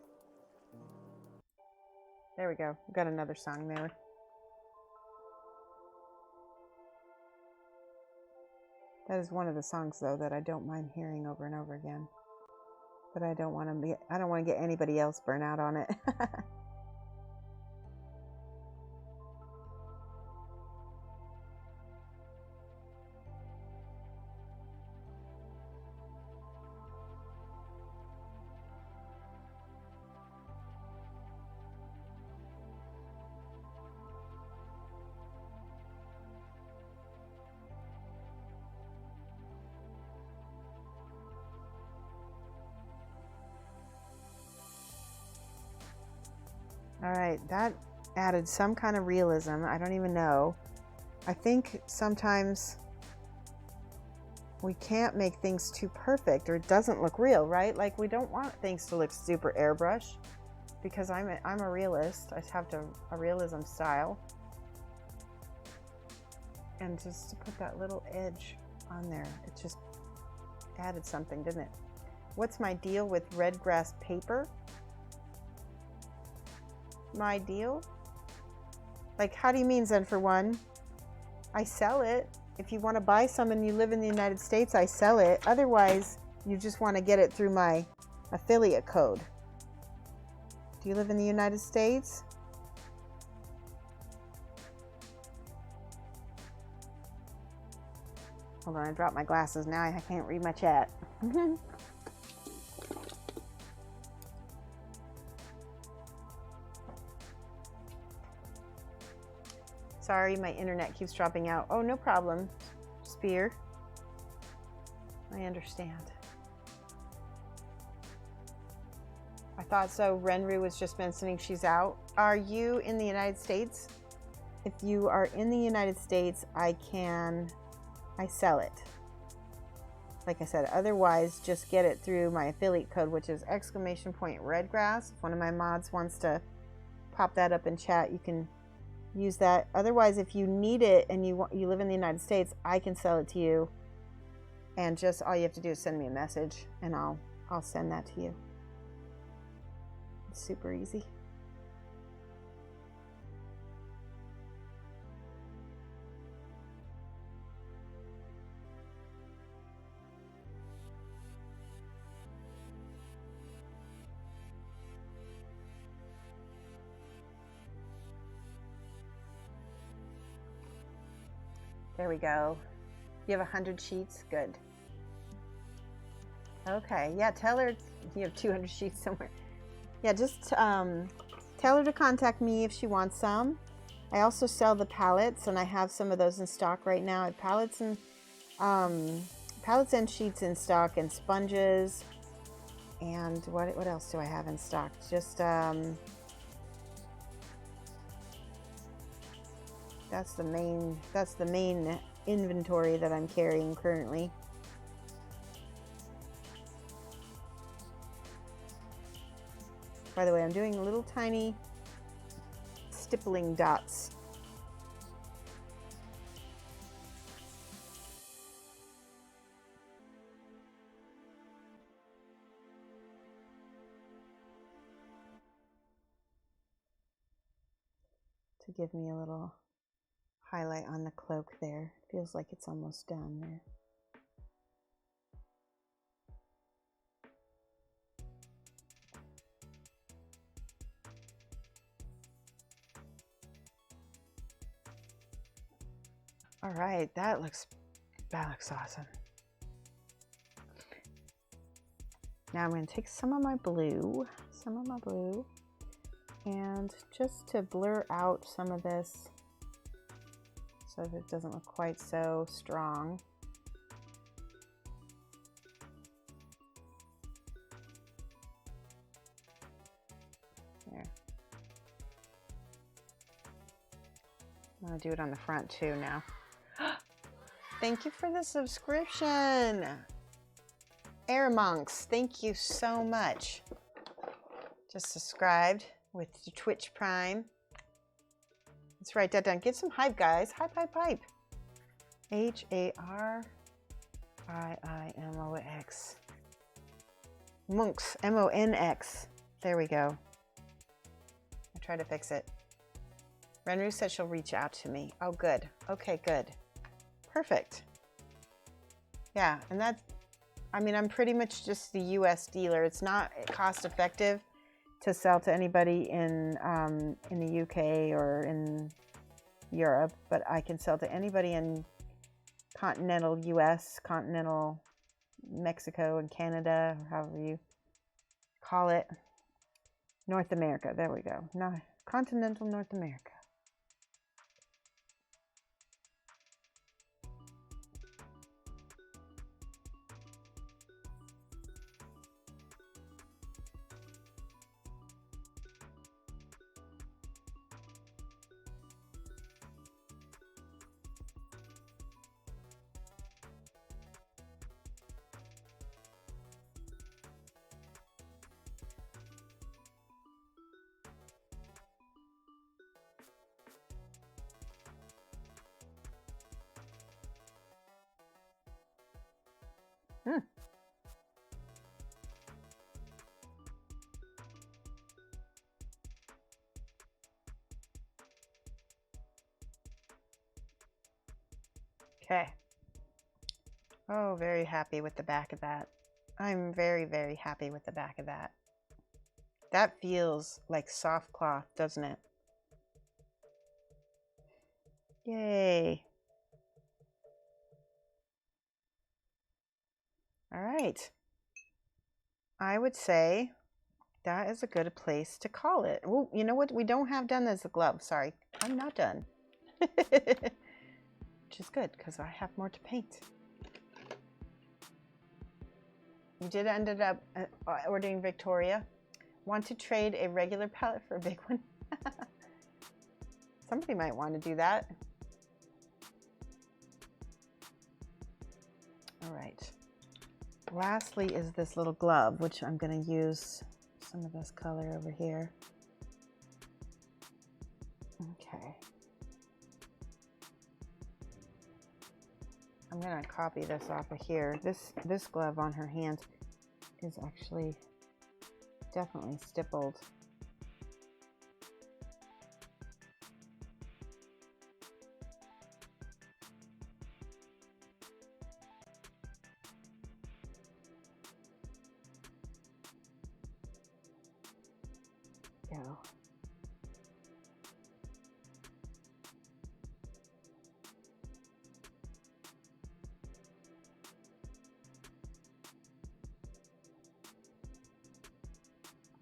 There we go. We've got another song there. That is one of the songs, though, that I don't mind hearing over and over again. But I don't want to get anybody else burnt out on it. All right, that added some kind of realism. I don't even know. I think sometimes we can't make things too perfect or it doesn't look real, right? Like we don't want things to look super airbrush because I'm a realist. I have a realism style. And just to put that little edge on there, it just added something, didn't it? What's my deal with red grass paper? My deal? Like, how do you mean, Zen for One? I sell it. If you want to buy some and you live in the United States, I sell it. Otherwise, you just want to get it through my affiliate code. Do you live in the United States? Hold on, I dropped my glasses. Now I can't read my chat. Sorry, my internet keeps dropping out. Oh, no problem, Spear. I understand. I thought so. Renru was just mentioning she's out. Are you in the United States? If you are in the United States, I sell it. Like I said, otherwise just get it through my affiliate code, which is !redgrass. If one of my mods wants to pop that up in chat, you can use that. Otherwise, if you need it and you live in the United States, I can sell it to you. And just all you have to do is send me a message and I'll send that to you. It's super easy. There we go. You have 100 sheets? Good. Okay, yeah, tell her you have 200 sheets somewhere. Yeah, just tell her to contact me if she wants some. I also sell the palettes, and I have some of those in stock right now. I have palettes and sheets in stock, and sponges. And what else do I have in stock? Just that's the main inventory that I'm carrying currently. By the way, I'm doing little tiny stippling dots. To give me a little highlight on the cloak there. Feels like it's almost done there. All right, that looks awesome. Now I'm going to take some of my blue, and just to blur out some of this so that it doesn't look quite so strong. There. I'm going to do it on the front too now. Thank you for the subscription. Air Monks, thank you so much. Just subscribed with your Twitch Prime. Let's write that down. Get some hype, guys. Hype, hype, hype. HARIIMOX. Monks, MONX. There we go. I tried to fix it. Renru said she'll reach out to me. Oh, good. Okay, good. Perfect. Yeah, and that's, I mean, I'm pretty much just the US dealer. It's not cost effective to sell to anybody in the UK or in Europe, but I can sell to anybody in continental US, continental Mexico and Canada, or however you call it. North America, there we go. No, continental North America. Okay. Oh, very happy with the back of that. I'm very, very happy with the back of that. That feels like soft cloth, doesn't it? Yay. All right. I would say that is a good place to call it. Oh, you know what we don't have done is the glove. Sorry, I'm not done. Which is good because I have more to paint. We did ended up ordering Victoria. Want to trade a regular palette for a big one? Somebody might want to do that. All right. Lastly is this little glove, which I'm going to use some of this color over here. Okay. I'm going to copy this off of here. This glove on her hand is actually definitely stippled. Go.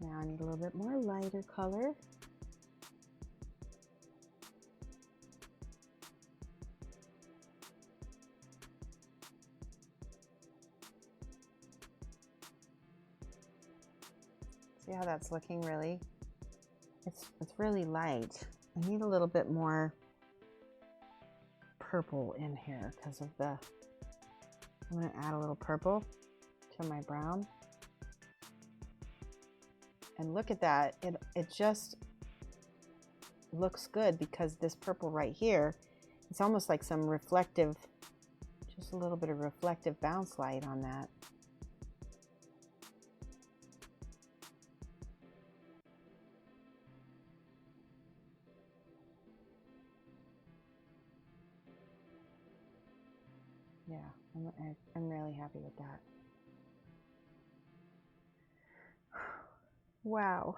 Now I need a little bit more lighter color. See how that's looking really? It's really light. I need a little bit more purple in here because of the, I'm going to add a little purple to my brown. And look at that, it just looks good because this purple right here, it's almost like some reflective, just a little bit of reflective bounce light on that. Yeah, I'm really happy with that. Wow.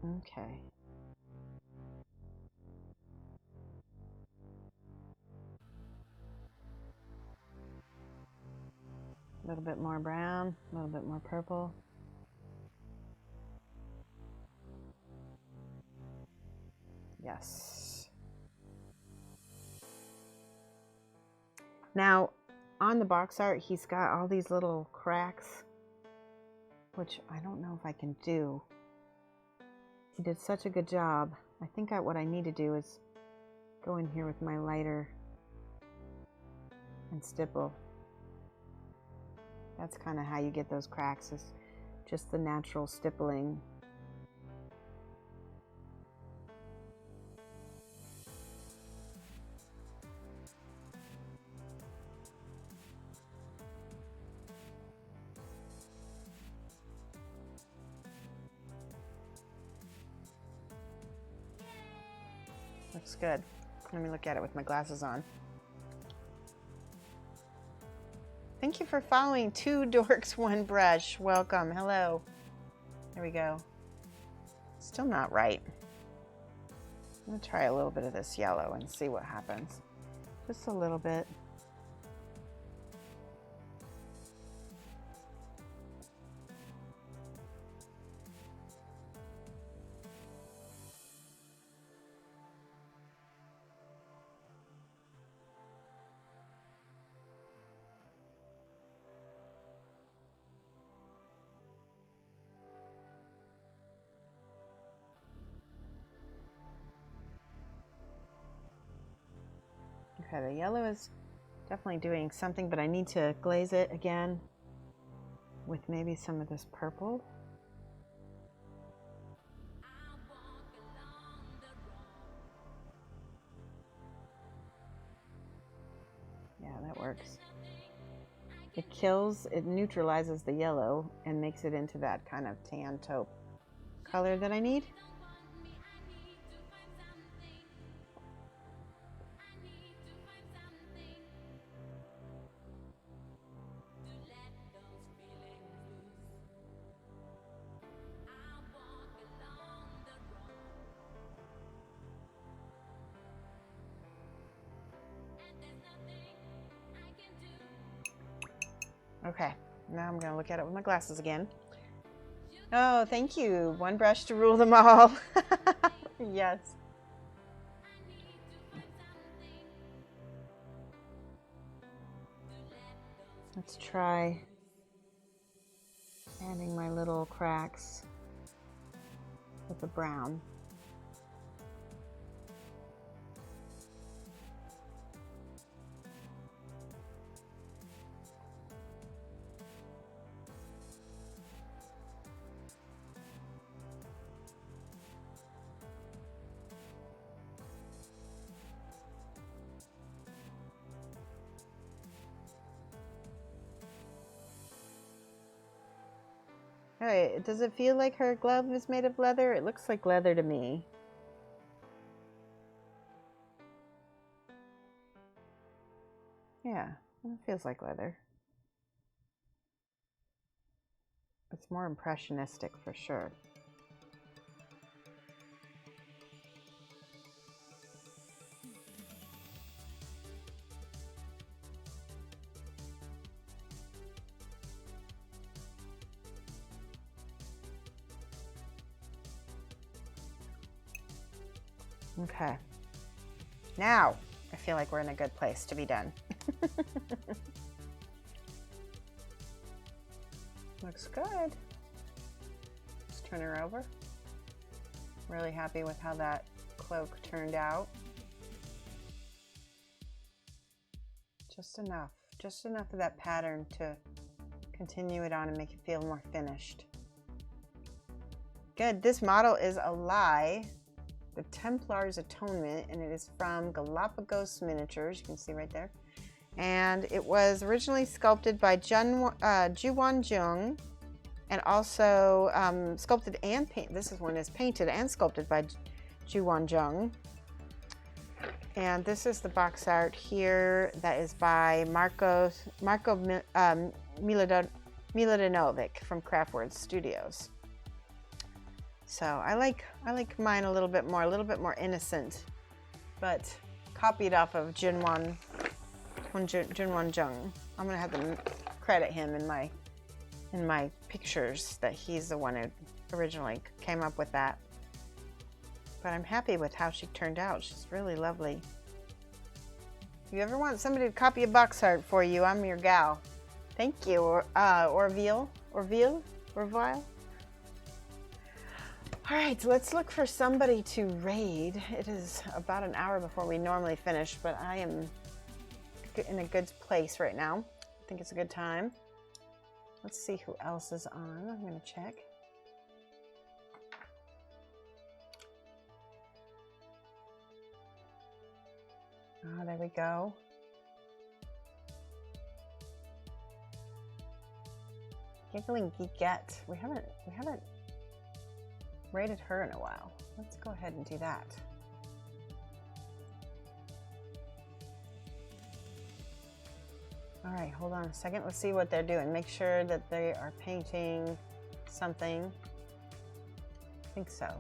Okay. A little bit more brown, a little bit more purple. Yes. Now, on the box art, he's got all these little cracks, which I don't know if I can do. He did such a good job. I think what I need to do is go in here with my lighter and stipple. That's kind of how you get those cracks, is just the natural stippling. Looks good. Let me look at it with my glasses on. Thank you for following 2 Dorks 1 Brush. Welcome. Hello. There we go. Still not right. I'm going to try a little bit of this yellow and see what happens. Just a little bit. Okay, the yellow is definitely doing something, but I need to glaze it again. with maybe some of this purple. Yeah, that works. It neutralizes the yellow and makes it into that kind of tan taupe color that I need. Okay, now I'm going to look at it with my glasses again. Oh, thank you. One brush to rule them all. Yes. Let's try adding my little cracks with the brown. Alright, does it feel like her glove is made of leather? It looks like leather to me. Yeah, it feels like leather. It's more impressionistic for sure. Okay, now I feel like we're in a good place to be done. Looks good. Let's turn her over. Really happy with how that cloak turned out. Just enough of that pattern to continue it on and make it feel more finished. Good, this model is Alai, the Templar's Atonement, and it is from Galapagos Miniatures, you can see right there. And it was originally sculpted by Juwan Jung, and also sculpted and painted. This one is painted and sculpted by Juwan Jung. And this is the box art here that is by Marko Miladinovic from Craftwords Studios. So I like mine a little bit more innocent, but copied off of Juwan Jung. I'm gonna have to credit him in my pictures that he's the one who originally came up with that. But I'm happy with how she turned out. She's really lovely. If you ever want somebody to copy a box art for you, I'm your gal. Thank you, Orville. All right, let's look for somebody to raid. It is about an hour before we normally finish, but I am in a good place right now. I think it's a good time. Let's see who else is on. I'm gonna check. Oh, there we go. Giggling Geekette. We haven't rated her in a while. Let's go ahead and do that. All right, hold on a second. Let's see what they're doing. Make sure that they are painting something. I think so.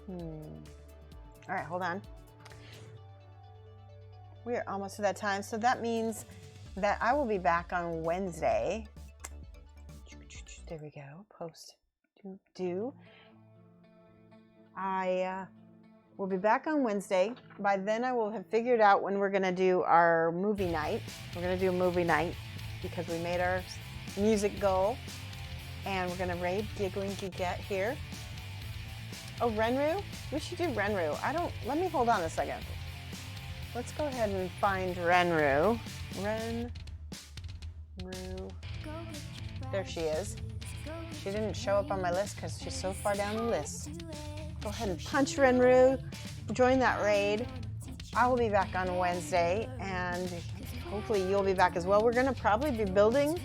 All right, hold on. We are almost to that time, so that means that I will be back on Wednesday. There we go. Post. Do. I will be back on Wednesday. By then, I will have figured out when we're going to do our movie night. We're going to do a movie night because we made our music goal, and we're going to raid Giggling Geekette here. Oh, Renru? We should do Renru. Let me hold on a second. Let's go ahead and find Renru. Renru. There she is. She didn't show up on my list because she's so far down the list. Go ahead and punch Renru. Join that raid. I will be back on Wednesday, and hopefully you'll be back as well. We're going to probably be building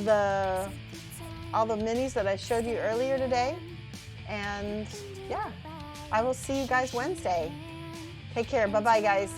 all the minis that I showed you earlier today. And yeah, I will see you guys Wednesday. Take care. Bye-bye, guys.